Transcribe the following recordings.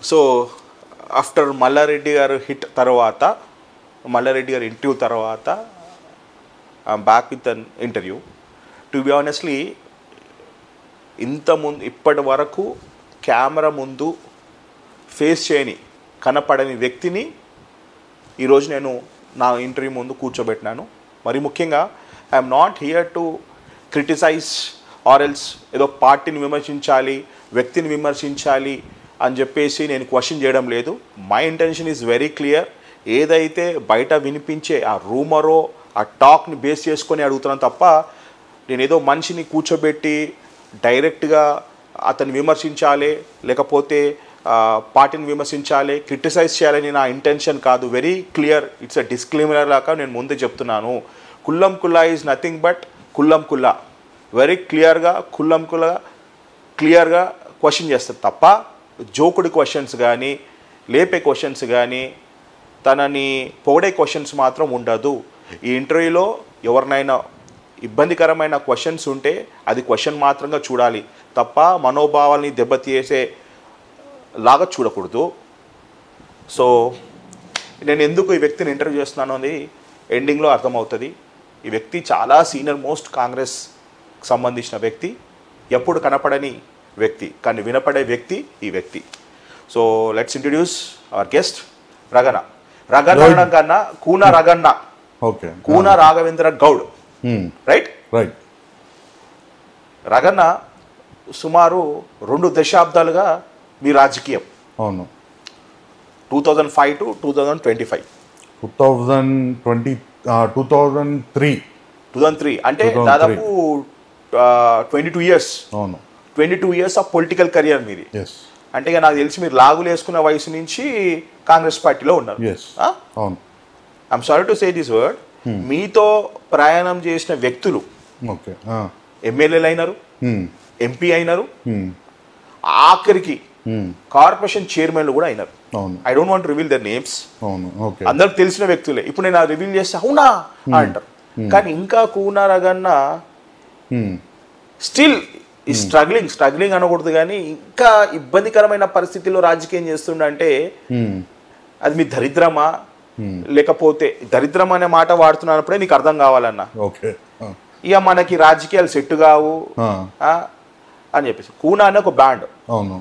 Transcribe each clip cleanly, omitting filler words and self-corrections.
So after Mallareddy గారు hit తర్వాత, మల్లారెడ్డి గారు ఇంటర్వ్యూ తర్వాత I'm back with an interview. To be honestly ఇప్పటి వరకు కెమెరా ముందు ఫేస్ చేయని కనపడని వ్యక్తిని ఈరోజు నేను నా ఇంటర్వ్యూ ముందు కూర్చోబెట్టినాను. మరి ముఖ్యంగా I'm not here to criticise or else ఏదో పార్టీని విమర్శించాలి, వ్యక్తిని విమర్శించాలి అని చెప్పేసి నేను క్వశ్చన్ చేయడం లేదు. My intention is very clear. ఏదైతే బయట వినిపించే ఆ రూమరో ఆ టాక్ని బేస్ చేసుకొని అడుగుతున్నాను తప్ప నేను ఏదో మనిషిని కూర్చోబెట్టి డైరెక్ట్గా అతన్ని విమర్శించాలి, లేకపోతే పార్టీని విమర్శించాలి, క్రిటిసైజ్ చేయాలని నా ఇంటెన్షన్ కాదు. Very clear, it's a disclaimer లాగా నేను ముందే చెప్తున్నాను. కుల్లం కుల్లా ఈజ్ నథింగ్ బట్ కుల్లం కుల్లా. వెరీ క్లియర్గా క్వశ్చన్ చేస్తారు తప్ప జోకుడి క్వశ్చన్స్ కానీ, లేపే క్వశ్చన్స్ కానీ, తనని పొగడే క్వశ్చన్స్ మాత్రం ఉండదు. ఈ ఇంటర్వ్యూలో ఎవరినైనా ఇబ్బందికరమైన క్వశ్చన్స్ ఉంటే అది క్వశ్చన్ మాత్రంగా చూడాలి తప్ప మనోభావాల్ని దెబ్బతీసే లాగా చూడకూడదు. సో నేను ఎందుకు ఈ వ్యక్తిని ఇంటర్వ్యూ చేస్తున్నాను అని ఎండింగ్లో అర్థమవుతుంది. ఈ వ్యక్తి చాలా సీనియర్ మోస్ట్ కాంగ్రెస్ సంబంధించిన వ్యక్తి, ఎప్పుడు కనపడని వ్యక్తి కానీ వినపడే వ్యక్తి ఈ వ్యక్తి. So let's introduce our guest Raganna. Raganna కన్నా కూన రగన్న, కూన రాఘవేంద్ర గౌడ్. రైట్. రగన్న సుమారు 2 దశాబ్దాలుగా మీ రాజకీయం. అవును. 2005 to 2025. 2003 అంటే దాదాపు 22 ఇయర్స్. అవును. 22 ఇయర్స్ ఆఫ్ పొలిటికల్ కెరియర్ మీది. అంటే ఇక నాకు తెలిసి మీరు లాగులు వేసుకున్న వయసు నుంచి కాంగ్రెస్ పార్టీలో ఉన్నారు. I'm sorry to say this word. మీతో ప్రయాణం చేసిన వ్యక్తులు ఎమ్మెల్యేలు అయినారు, ఎంపీ అయినారు, ఆఖరికి కార్పొరేషన్ చైర్మన్లు కూడా అయినారు. I don't want reveal there names. అందరికి తెలిసిన వ్యక్తులే. ఇప్పుడు నేను రివీల్ చేస్తే అవునా అంటారు. కానీ ఇంకా కూన రగన్న స్టిల్ ఈ స్ట్రగ్లింగ్ అనకూడదు కానీ ఇంకా ఇబ్బందికరమైన పరిస్థితుల్లో రాజకీయం చేస్తుండంటే అది మీ దరిద్రమా, లేకపోతే దరిద్రం అనే మాట వాడుతున్నప్పుడే నీకు అర్థం కావాలన్నా. ఇక మనకి రాజకీయాలు సెట్ కావు అని చెప్పేసి. కూన అనేది ఒక బ్రాండ్.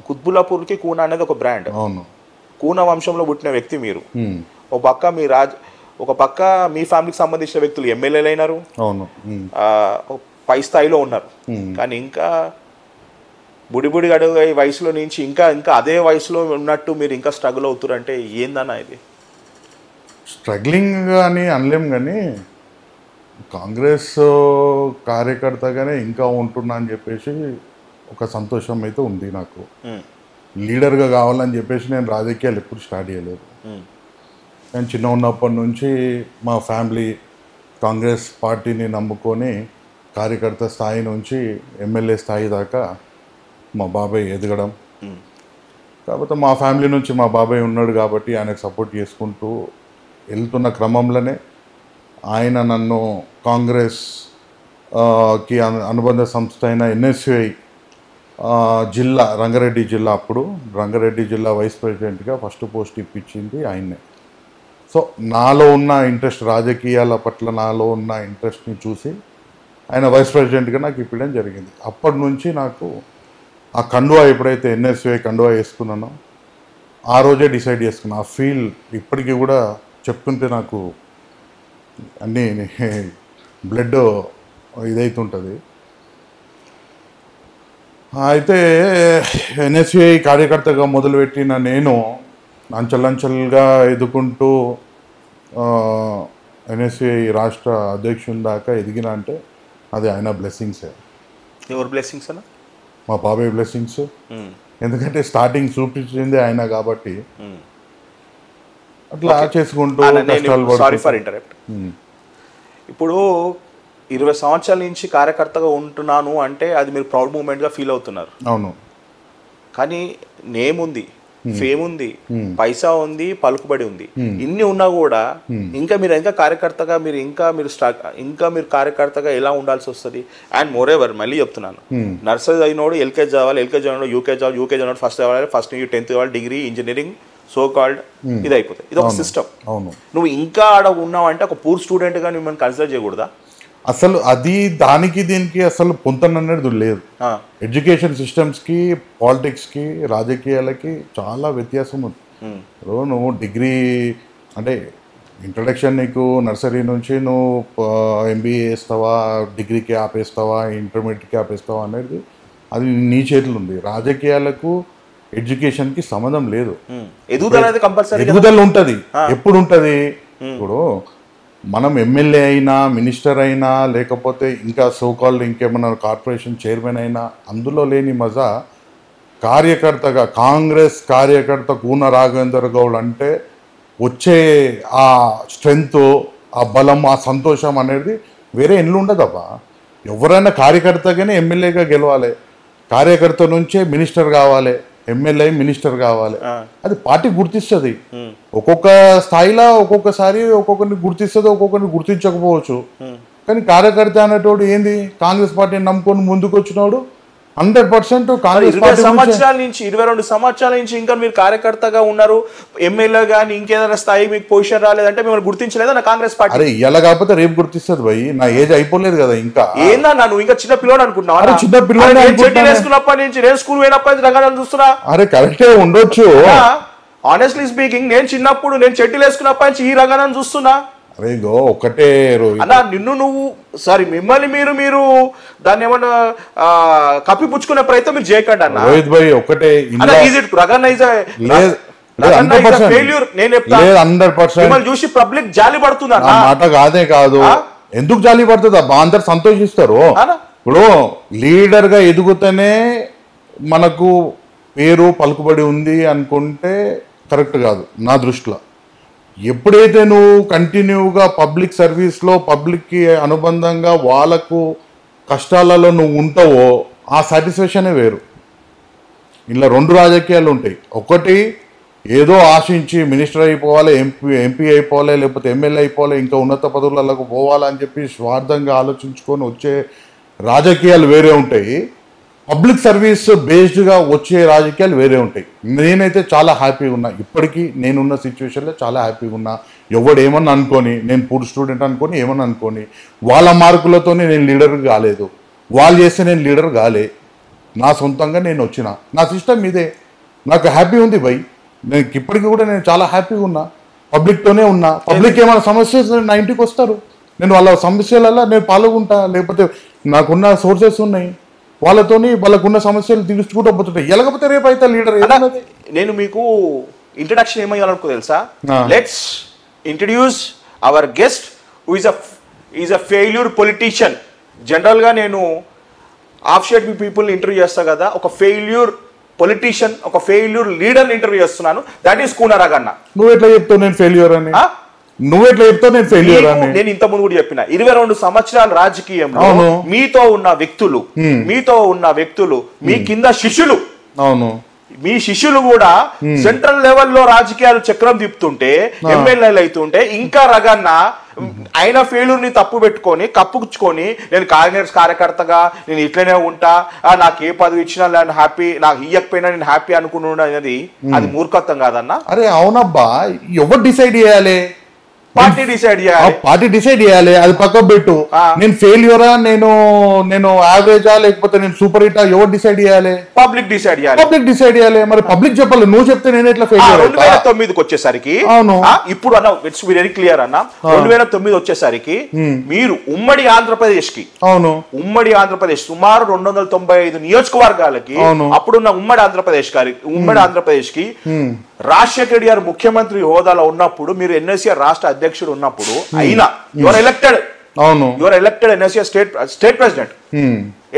కుత్బుల్లాపూర్కి కూన అనేది ఒక బ్రాండ్. కూన వంశంలో పుట్టిన వ్యక్తి మీరు. ఒక పక్క మీ ఫ్యామిలీకి సంబంధించిన వ్యక్తులు ఎమ్మెల్యేలు అయినారు, పై స్థాయిలో ఉన్నారు. కానీ ఇంకా బుడిబుడి అడుగు ఈ వయసులో నుంచి ఇంకా అదే వయసులో ఉన్నట్టు మీరు ఇంకా స్ట్రగుల్ అవుతారంటే ఏందన్నా ఇది? స్ట్రగ్లింగ్ అని అనలేం కానీ కాంగ్రెస్ కార్యకర్తగానే ఇంకా ఉంటున్నా అని చెప్పేసి ఒక సంతోషం అయితే ఉంది నాకు. లీడర్గా కావాలని చెప్పేసి నేను రాజకీయాలు ఎప్పుడు స్టార్ట్ చేయలేదు. నేను చిన్న ఉన్నప్పటి నుంచి మా ఫ్యామిలీ కాంగ్రెస్ పార్టీని నమ్ముకొని కార్యకర్త స్థాయి నుంచి ఎమ్మెల్యే స్థాయి దాకా మా బాబాయ్ ఎదగడం. కాకపోతే మా ఫ్యామిలీ నుంచి మా బాబాయ్ ఉన్నాడు కాబట్టి ఆయనకు సపోర్ట్ చేసుకుంటూ వెళ్తున్న క్రమంలోనే ఆయన నన్ను కాంగ్రెస్కి అనుబంధ సంస్థ అయిన ఎన్ఎస్యుఐ జిల్లా రంగారెడ్డి జిల్లా, అప్పుడు రంగారెడ్డి జిల్లా వైస్ ప్రెసిడెంట్గా ఫస్ట్ పోస్ట్ ఇప్పించింది ఆయన్నే. సో నాలో ఉన్న ఇంట్రెస్ట్, రాజకీయాల పట్ల నాలో ఉన్న ఇంట్రెస్ట్ని చూసి ఆయన వైస్ ప్రెసిడెంట్గా నాకు ఇప్పడం జరిగింది. అప్పటి నుంచి నాకు ఆ కండువా ఎప్పుడైతే ఎన్ఎస్యుఐ కండువా వేసుకున్నానో ఆ రోజే డిసైడ్ చేసుకున్నాను. ఆ ఫీల్ ఇప్పటికీ కూడా చెప్తుంటే నాకు అన్నీ బ్లడ్ ఇదైతుంటుంది. అయితే ఎన్ఎస్యుఐ కార్యకర్తగా మొదలుపెట్టిన నేను అంచెలంచెలుగా ఎదుకుంటూ ఎన్ఎస్యుఐ రాష్ట్ర అధ్యక్షుని దాకా ఎదిగిన అంటే అది ఆయన బ్లెస్సింగ్సే. ఎవరు బ్లెస్సింగ్స్ అన్న? మా బాబాయ్ బ్లెస్సింగ్స్. ఎందుకంటే స్టార్టింగ్ చూపించింది ఆయన కాబట్టి అట్లా చేసుకుంటూ. Sorry for interrupt. ఇప్పుడు 20 సంవత్సరాల నుంచి కార్యకర్తగా ఉంటున్నాను అంటే అది మీరు ప్రౌడ్ మూమెంట్గా ఫీల్ అవుతున్నారు. అవును. కానీ నేమ్ ఉంది, ఫేమ్ ఉంది, పైసా ఉంది, పలుకుబడి ఉంది. ఇన్ని ఉన్నా కూడా ఇంకా కార్యకర్తగా మీరు కార్యకర్తగా ఎలా ఉండాల్సి వస్తుంది? అండ్ మోర్ ఎవర్ మళ్ళీ చెప్తున్నాను, నర్సరీ అయినోడు ఎల్కేజీ చదవాలి, ఎల్కేజీ అయినోడు యూకేజీ చదవాలి, యూకేజీ అయినోడు ఫస్ట్ చదవాలి, ఫస్ట్ 10th చదవాలి, డిగ్రీ, ఇంజనీరింగ్, సో కాల్డ్ ఇది అయిపోతుంది. ఇది ఒక సిస్టమ్. నువ్వు ఇంకా ఆడ ఉన్నావు అంటే ఒక పూర్ స్టూడెంట్గా మిమ్మల్ని కన్సిడర్ చేయకూడదా? అసలు అది దీనికి అసలు పొంతన అనేది లేదు. ఎడ్యుకేషన్ సిస్టమ్స్కి, పాలిటిక్స్కి, రాజకీయాలకి చాలా వ్యత్యాసం ఉంది. నువ్వు డిగ్రీ అంటే ఇంట్రడక్షన్ నీకు నర్సరీ నుంచి నువ్వు MBA వేస్తావా, డిగ్రీకి ఆపేస్తావా, ఇంటర్మీడియట్కి ఆపేస్తావా అనేది అది నీ చేతులు ఉంది. రాజకీయాలకు ఎడ్యుకేషన్కి సంబంధం లేదు. ఎదుగుదల ఉంటుంది. ఎప్పుడు ఉంటుంది? ఇప్పుడు మనం ఎమ్మెల్యే అయినా, మినిస్టర్ అయినా, లేకపోతే ఇంకా సోకాల్డ్ ఇంకేమన్నా కార్పొరేషన్ చైర్మన్ అయినా అందులో లేని మజా కార్యకర్తగా, కాంగ్రెస్ కార్యకర్త కూన రాఘవేందర్ గౌడ్ అంటే వచ్చే ఆ స్ట్రెంగ్త్, ఆ బలం, ఆ సంతోషం అనేది వేరే ఎన్నులు ఉండదబ్బా. ఎవరైనా కార్యకర్తగానే ఎమ్మెల్యేగా గెలవాలి, కార్యకర్త నుంచే మినిస్టర్ కావాలి, ఎమ్మెల్యే మినిస్టర్ కావాలి. అది పార్టీ గుర్తిస్తుంది. ఒక్కొక్క స్థాయిలో ఒక్కొక్కసారి ఒక్కొక్కరిని గుర్తిస్తుంది, ఒక్కొక్కరిని గుర్తించకపోవచ్చు. కానీ కార్యకర్త అనేటోడు ఏంది, కాంగ్రెస్ పార్టీని నమ్ముకొని ముందుకు వచ్చినోడు 100% కాంగ్రెస్ పార్టీ. 22 సంవత్సరాల నుంచి ఇంకా మీరు కార్యకర్తగా ఉన్నారు. ఎమ్మెల్యే కానీ ఇంకేదైనా స్థాయి మీకు పొజిషన్ రాలేదంటే మిమ్మల్ని గుర్తించలేదా నా కాంగ్రెస్ పార్టీ? అరే ఇలా కాకపోతే రేపు గుర్తిస్తుంది భయ్. నా ఏజ్ అయిపోలేదు కదా ఇంకా. ఏందన్నా నువ్వు ఇంకా చిన్న పిల్లోడు అనుకుంటున్నావు? చిన్న పిల్లోడు వేసుకున్నప్పటి నుంచి, నేను స్కూల్ పోయినప్పటి నుంచి రంగాలను చూస్తున్నా. అరే కరెక్టే ఉండొచ్చు. ఆనెస్ట్లీ స్పీకింగ్ నేను చిన్నప్పుడు నేను చెట్టులు వేసుకున్నప్పటి నుంచి ఈ రంగాలను చూస్తున్నా. అరే గో ఒకటే అన్నా నువ్వు సారీ మిమ్మల్ని మీరు దాన్ని ఏమన్నా కప్పిపుచ్చుకునే ప్రయత్నం మీరు చేయకండి అన్న. రోహిత్ భాయ్ ఒకటే చూసి పబ్లిక్ జాలి పడుతుంది అన్న. మాట కాదే కాదు. ఎందుకు జాలి పడుతుంది అబ్బా? అందరు సంతోషిస్తారు. ఇప్పుడు లీడర్ గా ఎదుగుతూనే మనకు పేరు పలుకుబడి ఉంది అనుకుంటే కరెక్ట్ కాదు నా దృష్టిలో. ఎప్పుడైతే నువ్వు కంటిన్యూగా పబ్లిక్ సర్వీస్లో, పబ్లిక్కి అనుబంధంగా వాళ్ళకు కష్టాలలో నువ్వు ఉంటావో ఆ సాటిస్ఫాక్షనే వేరు. ఇలా 2 రాజకీయాలు ఉంటాయి. ఒకటి ఏదో ఆశించి మినిస్టర్ అయిపోవాలి, ఎంపీ అయిపోవాలి, లేకపోతే ఎమ్మెల్యే అయిపోవాలి, ఇంకా ఉన్నత పదవులకు పోవాలని చెప్పి స్వార్థంగా ఆలోచించుకొని వచ్చే రాజకీయాలు వేరే ఉంటాయి. పబ్లిక్ సర్వీస్ బేస్డ్గా వచ్చే రాజకీయాలు వేరే ఉంటాయి. నేనైతే చాలా హ్యాపీగా ఉన్నా. ఇప్పటికీ నేనున్న సిచ్యువేషన్లో చాలా హ్యాపీగా ఉన్నా. ఎవడు ఏమన్నా అనుకొని, నేను పూర్ స్టూడెంట్ అనుకొని ఏమన్నా అనుకొని, వాళ్ళ మార్కులతోనే నేను లీడర్ కాలేదు, వాళ్ళు చేస్తే నేను లీడర్ కాలే. నా సొంతంగా నేను వచ్చిన, నా సిస్టమ్ ఇదే. నాకు హ్యాపీ ఉంది భయ్. నేను ఇప్పటికీ కూడా నేను చాలా హ్యాపీగా ఉన్నా. పబ్లిక్తోనే ఉన్నా. పబ్లిక్ ఏమైనా సమస్యలు నా ఇంటికి వస్తారు, నేను వాళ్ళ సమస్యలలో నేను పాల్గొంటా. లేకపోతే నాకున్న సోర్సెస్ ఉన్నాయి, వాళ్ళకున్న సమస్యలు తీర్చుకుంటూ పోతుంటాయి. ఎలాగపోతే రేపు అయితే లీడర్. నేను మీకు ఇంట్రడక్షన్ ఏమయ్యాలనుకో తెలుసా? Let's introduce our guest who is a failure politician. జనరల్గా నేను ఆఫ్ షేడ్ పీపుల్ని ఇంటర్వ్యూ చేస్తా కదా, ఒక ఫెయిల్యూర్ పొలిటీషియన్, ఒక ఫెయిల్యూర్ లీడర్ని ఇంటర్వ్యూ చేస్తున్నాను. That is Koona Raganna. నువ్వు ఎట్లా చెప్తావు నేను ఫెయిల్యూర్ అని? నువ్వెట్లా చెప్తావు నేను ఫెయిల్యూర్ అని? నేను ఇంత ముందు కూడా చెప్పిన 22 సంవత్సరాల రాజకీయంలో మీతో ఉన్న వ్యక్తులు మీ కింద శిష్యులు. అవును, మీ శిష్యులు కూడా సెంట్రల్ లెవెల్లో రాజకీయాలు చక్రం తిప్పుతుంటే, ఎమ్మెల్యేలు అవుతుంటే, ఇంకా రగన్న ఆయన ఫెయిల్యూర్ ని తప్పు పెట్టుకొని కప్పుకుచ్చుకొని నేను కాంగ్రెస్ కార్యకర్తగా నేను ఇట్లనే ఉంటా, నాకు ఏ పదవి ఇచ్చినా నేను హ్యాపీ, నాకు ఇయ్యకపోయినా నేను హ్యాపీ అనుకున్నాను అనేది అది మూర్ఖత్వం కాదన్నా. అరే అవునబ్బా, ఎవరు డిసైడ్ చేయాలి? పార్టీ డిసైడ్ చేయాలి. అది పక్క పెట్టు. నేను ఫెయిల్యూరా, నేను యావరేజా, లేకపోతే నేను సూపర్ హిటా, ఎవరు డిసైడ్ చేయాలి? పబ్లిక్ డిసైడ్ చేయాలి. మరి పబ్లిక్ చెప్పాలి, నువ్వు చెప్తే నేను ఎట్లా ఫెయిల్యూర్? 2009కి వచ్చేసరికి ఇప్పుడు అన్న ఇట్స్ వెరీ క్లియర్ అన్న, 2009 వచ్చేసరికి మీరు ఉమ్మడి ఆంధ్రప్రదేశ్ కి సుమారు 295 నియోజకవర్గాలకి అప్పుడున్న ఉమ్మడి ఆంధ్రప్రదేశ్ కి రాజశేఖర రెడ్డి గారు ముఖ్యమంత్రి హోదాలో ఉన్నప్పుడు, మీరు ఎన్ఎస్ఆర్ రాష్ట్ర అధ్యక్షుడు ఉన్నప్పుడు అయినా your elected NSR state president.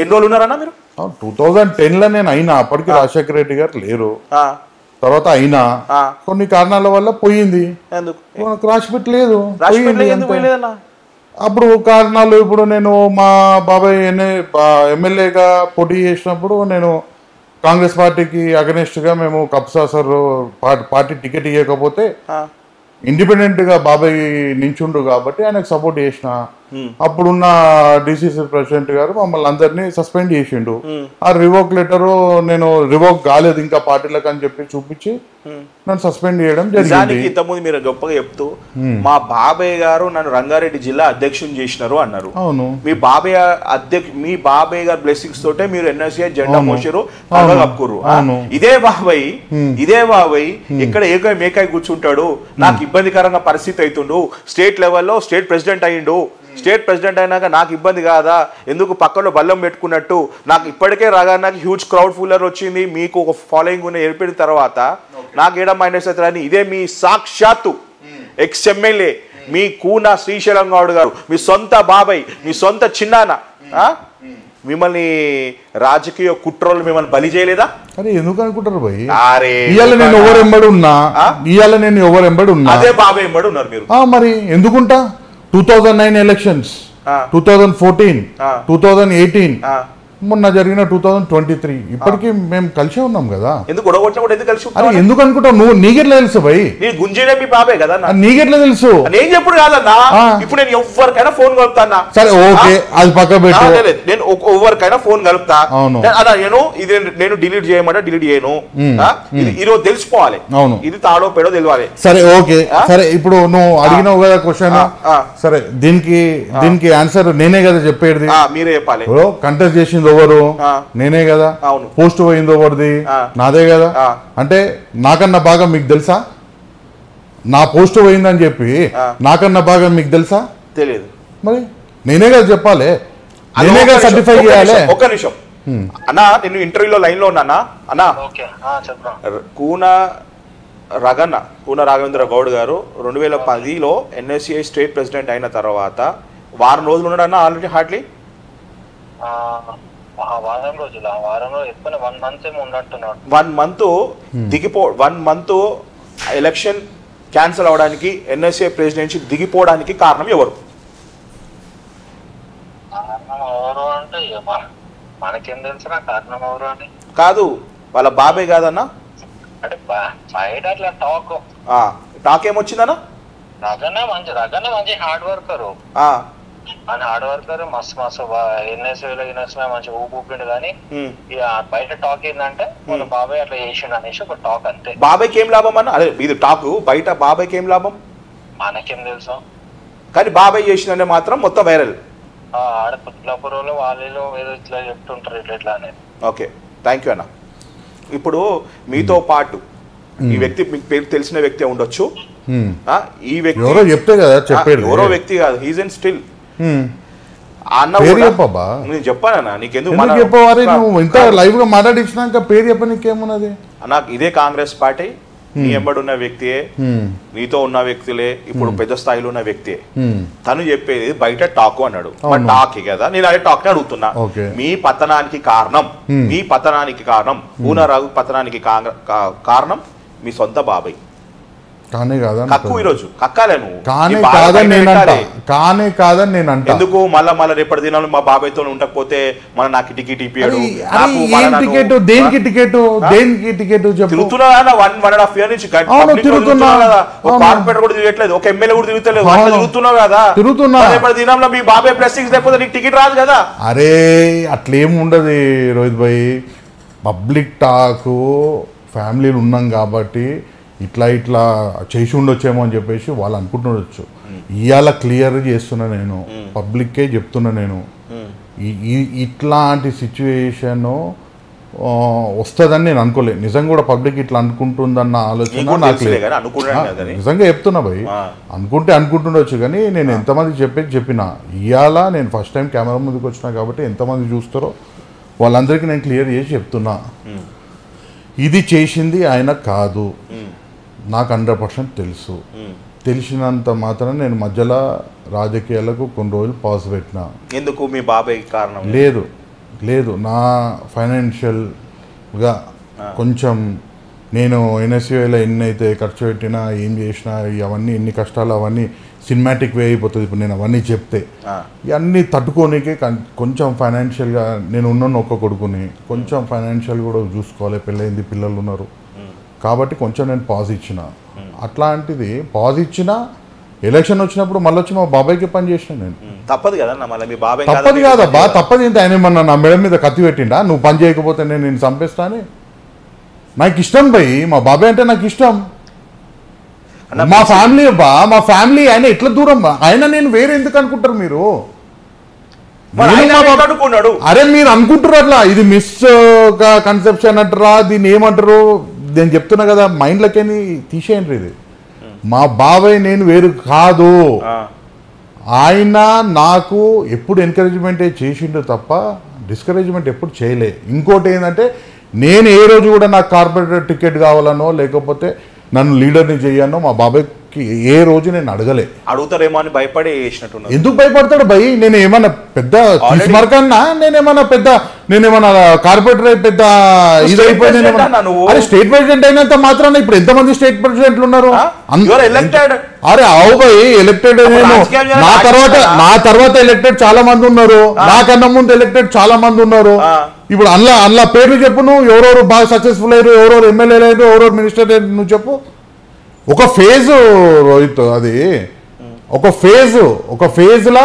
ఎన్ని రోజులు ఉన్నారన్నా మీరు? 2010లో నేను అయినా. అప్పటికి రాజశేఖర రెడ్డి గారు లేరు. తర్వాత అయినా కొన్ని కారణాల వల్ల పోయింది. రాసిపెట్టలేదు. అప్పుడు కారణాలు, ఇప్పుడు నేను మా బాబాయ్ ఎమ్మెల్యేగా పోటీ చేసినప్పుడు నేను కాంగ్రెస్ పార్టీకి అగనెస్ట్గా మేము కప్సా సార్ పార్టీ టికెట్ ఇవ్వకపోతే ఇండిపెండెంట్గా బాబాయ్ నించుండు కాబట్టి ఆయనకు సపోర్ట్ చేసిన. అప్పుడున్న డిసిసి ప్రెసిడెంట్ గారు మమ్మల్ని అందరినీ సస్పెండ్ చేసిండు. ఆ రివోక్ లెటరు నేను రివోక్ కాలేదు ఇంకా పార్టీలకు అని చెప్పి చూపించి నన్ను సస్పెండ్ చేయడం జరిగింది. ఇంతకుముందు మీరు గొప్పగా చెప్తూ మా బాబాయ్ గారు నన్ను రంగారెడ్డి జిల్లా అధ్యక్షుని చేసినారు అన్నారు. అవును, మీ బాబాయ్ గారు బ్లెస్సింగ్స్ తోటే మీరు ఎన్ఎస్ఏ జెండా మోసారు, కప్పుకుర్రు. ఇదే బాబాయ్ ఇక్కడ మేకాయ కూర్చుంటాడు, నాకు ఇబ్బందికరంగా పరిస్థితి అవుతుండు, స్టేట్ లెవెల్లో స్టేట్ ప్రెసిడెంట్ అయ్యిండు, స్టేట్ ప్రెసిడెంట్ అయినాక నాకు ఇబ్బంది కాదా, ఎందుకు పక్కలో బల్లం పెట్టుకున్నట్టు, నాకు ఇప్పటికే నాకు హ్యూజ్ క్రౌడ్ ఫుల్లర్ వచ్చింది, మీకు ఒక ఫాలోయింగ్ ఉన్న ఏర్పడిన తర్వాత నాకు ఏడా మైనస్ అవుతారని ఇదే మీ సాక్షాత్తు ఎక్స్ ఎమ్మెల్యే మీ కూన శ్రీశైలం గౌడ్ గారు, మీ సొంత బాబాయ్, మీ సొంత చిన్నాన్న మిమ్మల్ని రాజకీయ కుట్రలు మిమ్మల్ని బలి చేయలేదా? అరే ఎందుకు అనుకుంటారు భయ్? అరే ఇవాళ నేను ఎవరు ఎంబడి ఉన్నా అదే బాబాయ్ ఎంబడి ఉన్నారు మీరు. మరి ఎందుకుంటా? 2009 ఎలక్షన్స్, 2014, 2018, మొన్న జరిగిన 2023 ఇప్పటికీ మేము కలిసే ఉన్నాం కదా. ఎందుకు గొడవ ఎందుకు కలిసి? అరే ఎందుకు అనుకుంటావు నువ్వు? నీకెట్లా తెలుసు భయ్? గుంజేనే మీ బాబాయ్ కదా, నీకెట్లా తెలుసు? నేను చెప్పుడు కాదన్నా, ఇప్పుడు నేను ఎవరికైనా ఫోన్ కలుపుతానా? సరే ఓకే, అది పక్క పెట్టు. నేను ఎవరికైనా ఫోన్ కలుపుతా. అదా నేను డిలీట్ చేయమంటే డిలీట్ చేయను. ఈ రోజు తెలిసిపోవాలి, ఇది తాడో పేడో తెలియాలి. సరే ఓకే, సరే ఇప్పుడు నువ్వు అడిగినావు కదా క్వశ్చన్, సరే దీనికి ఆన్సర్ నేనే కదా చెప్పేది. మీరే చెప్పాలి. కంటెస్ట్ చేసింది ఎవరు? నేనే కదా. పోస్ట్ పోయింది ఎవరిది? నాదే కదా. అంటే నాకన్నా బాగా మీకు తెలుసా? నా పోస్ట్ పోయిందని చెప్పి నాకన్నా బాగా మీకు తెలుసా? తెలియదు. మరి నేనే కదా చెప్పాలి, నేనే కదా సర్టిఫై చేయాలి. ఒక్క నిమిషం అన్నా, నేను ఇంటర్వ్యూలో లైన్ లో ఉన్నానా అన్నా? కూన రాఘవేంద్ర గౌడ్ గారు 2010లో ఎన్ఎస్సిఐ స్టేట్ ప్రెసిడెంట్ అయిన తర్వాత వారం రోజులు ఉన్నాడన్నా ఆల్రెడీ హార్డ్లీ 1 మంత్ దిగిపో 1 మంత్ ఎలక్షన్ క్యాన్సిల్ అవడానికి ఎన్ఎస్ఏ ప్రెసిడెన్సీ దిగిపోవడానికి కారణం ఎవరు? మనకేం తెలుసు కారణం ఎవరు అని. కాదు వాళ్ళ బాబాయ్ కాదన్నా, అంటే బయట అట్లా టాక్ ఏమొచ్చిందన్నా? రగనే మంచి హార్డ్ వర్కరు, అని హార్డ్ వర్కర్ మస్తు ఎన్ఎస్ఏ మంచి ఊపిండు. కానీ ఇక బయట టాక్ ఏంటంటే వాళ్ళ బాబాయ్ అట్లా చేసిండు అనేసి ఒక టాక్ అంతే. బాబాయ్కి ఏం లాభం అన్న? అదే ఇది టాక్, బయట బాబాయ్కి ఏం లాభం మనకేం తెలుసు. కానీ బాబాయ్ చేసిందంటే మాత్రం మొత్తం వైరల్. ఆడ పుట్టినపురంలో వాళ్ళు ఏదో ఇట్లా చెప్తుంటారు ఇట్లా అనేది. ఓకే, థ్యాంక్ యూ అన్న. ఇప్పుడు మీతో పాటు ఈ వ్యక్తి మీకు పేరు తెలిసిన వ్యక్తి ఉండొచ్చు, ఈ వ్యక్తి ఎవరో చెప్తే కదా చెప్పేది, ఎవరో వ్యక్తి కాదు, హీజ్ ఇన్ స్టిల్ అన్న. నేను చెప్పానన్నా నీకెందుకు ఇంత లైవ్ గా మాట్లాడించినాక పేరు చెప్ప నీకేమున్నది? నాకు ఇదే కాంగ్రెస్ పార్టీ నీ ఎంబడున్న వ్యక్తియే, నీతో ఉన్న వ్యక్తులే, ఇప్పుడు పెద్ద స్థాయిలో ఉన్న వ్యక్తియే. తను చెప్పేది బయట టాక్ అన్నాడు, టాక్ కదా. నేను అదే టాక్ ని అడుగుతున్నా. మీ పతనానికి కారణం పూనారావు పతనానికి కారణం మీ సొంత బాబాయ్. కానే కాదా కక్కు ఈరోజు కక్కాలే నువ్వు, కానే కాదని నేను అంటా. ఎందుకు మళ్ళా రేపటి దినాలు మా బాబాయ్తో ఉండకపోతే మన నాకు టికెట్ ఇప్పాడు, దేనికి టికెట్ తిరుగుతున్నా 1.5 year నుంచి కార్పొరేట్ కూడా తిరగట్లేదు, ఒక ఎమ్మెల్యే కూడా తిరుగుతలేదు, తిరుగుతున్నావు కదా. రేపటి దినంలో మీ బాబాయ్ బ్లెస్సింగ్స్ లేకపోతే నీకు టికెట్ రాదు కదా. అరే అట్లేం ఉండదు రోహిత్ భాయ్, పబ్లిక్ టాక్ ఫ్యామిలీలు ఉన్నాం కాబట్టి ఇట్లా చేసి ఉండొచ్చేమో అని చెప్పేసి వాళ్ళు అనుకుంటుండొచ్చు. ఇవాళ క్లియర్ చేస్తున్నా, నేను పబ్లిక్కే చెప్తున్నా. నేను ఇట్లాంటి సిచ్యువేషన్ వస్తుందని నేను అనుకోలేదు. నిజంగా కూడా పబ్లిక్ ఇట్లా అనుకుంటుందన్న ఆలోచన నాకు లేదు. నిజంగా చెప్తున్నా భయ్, అనుకుంటుండొచ్చు. కానీ నేను ఎంతమంది చెప్పినా ఇవాళ నేను ఫస్ట్ టైం కెమెరా ముందుకు వచ్చినా కాబట్టి ఎంతమంది చూస్తారో వాళ్ళందరికీ నేను క్లియర్ చేసి చెప్తున్నా, ఇది చేసింది ఆయన కాదు. నాకు 100% తెలుసు. తెలిసినంత మాత్రం నేను మధ్యలో రాజకీయాలకు కొన్ని రోజులు పాజ్ పెట్టినా. ఎందుకు? మీ బాబాయ్ కారణం లేదు నా ఫైనాన్షియల్గా కొంచెం నేను ఎన్ఎస్యూఐలో ఎన్నైతే ఖర్చు పెట్టినా ఏం చేసినా అవన్నీ ఎన్ని కష్టాలు అవన్నీ సినిమాటిక్ వే అయిపోతుంది ఇప్పుడు నేను అవన్నీ చెప్తే. ఇవన్నీ తట్టుకోనికే కొంచెం ఫైనాన్షియల్గా నేను ఉన్నాను ఒక్క కొడుకుని, కొంచెం ఫైనాన్షియల్ కూడా చూసుకోవాలి, పెళ్ళయింది, పిల్లలు ఉన్నారు కాబట్టి కొంచెం నేను పాజ్ ఇచ్చిన. అట్లాంటిది పాజ్ ఇచ్చిన ఎలక్షన్ వచ్చినప్పుడు మళ్ళీ వచ్చి మా బాబాయ్కి పని చేసిన నేను. తప్పదు కదా మళ్ళీ మీ బాబాయ్ తప్పదు కాదబ్బా, తప్పదు. ఇంత ఆయన ఏమన్నా నా మెడ మీద కత్తి పెట్టిండా నువ్వు పని చేయకపోతే నేను చంపేస్తా అని? నాకు ఇష్టం భయ్, మా బాబాయ్ అంటే నాకు ఇష్టం. మా ఫ్యామిలీ అబ్బా, మా ఫ్యామిలీ. ఆయన ఎట్లా దూరం, ఆయన నేను వేరే ఎందుకు అనుకుంటారు మీరు? అరే మీరు అనుకుంటారు అట్లా, ఇది మిస్ కన్సెప్షన్ అంటారా, దీన్ని ఏమంటారు? నేను చెప్తున్నా కదా, మైండ్లకేని తీసేయండి. ఇది మా బాబాయ్ నేను వేరు కాదు. ఆయన నాకు ఎప్పుడు ఎంకరేజ్మెంటే చేసిండు తప్ప డిస్కరేజ్మెంట్ ఎప్పుడు చేయలే. ఇంకోటి ఏంటంటే నేను ఏ రోజు కూడా నాకు కార్పొరేటర్ టికెట్ కావాలనో లేకపోతే నన్ను లీడర్ని చేయనో మా బాబాయ్కి ఏ రోజు నేను అడగలే. అడుగుతారేమో అని భయపడి చేసినట్టు. ఎందుకు భయపడతాడు భయ్? నేను ఏమన్నా పెద్ద తీసుమార్కన్నా? నేనేమన్నా కార్పొరేటర్ పెద్ద ఇది అయిపోయింది? అరే స్టేట్ ప్రెసిడెంట్ అయినంత మాత్రాన ఇప్పుడు ఎంతమంది స్టేట్ ప్రెసిడెంట్లు ఉన్నారు? అరే అవు భయ్, ఎలక్టెడ్ నేను. నా తర్వాత ఎలక్టెడ్ చాలా మంది ఉన్నారు, నాకన్నా ముందు ఎలక్టెడ్ చాలా మంది ఉన్నారు. ఇప్పుడు అందులో పేర్లు చెప్పు నువ్వు, ఎవరెవరు బాగా సక్సెస్ఫుల్ అయ్యారు, ఎవరెవరు ఎమ్మెల్యేలు అయ్యారు, ఎవరెవరు మినిస్టర్ అయ్యారు, నువ్వు చెప్పు. ఒక ఫేజు రోహిత్, అది ఒక ఫేజ్లో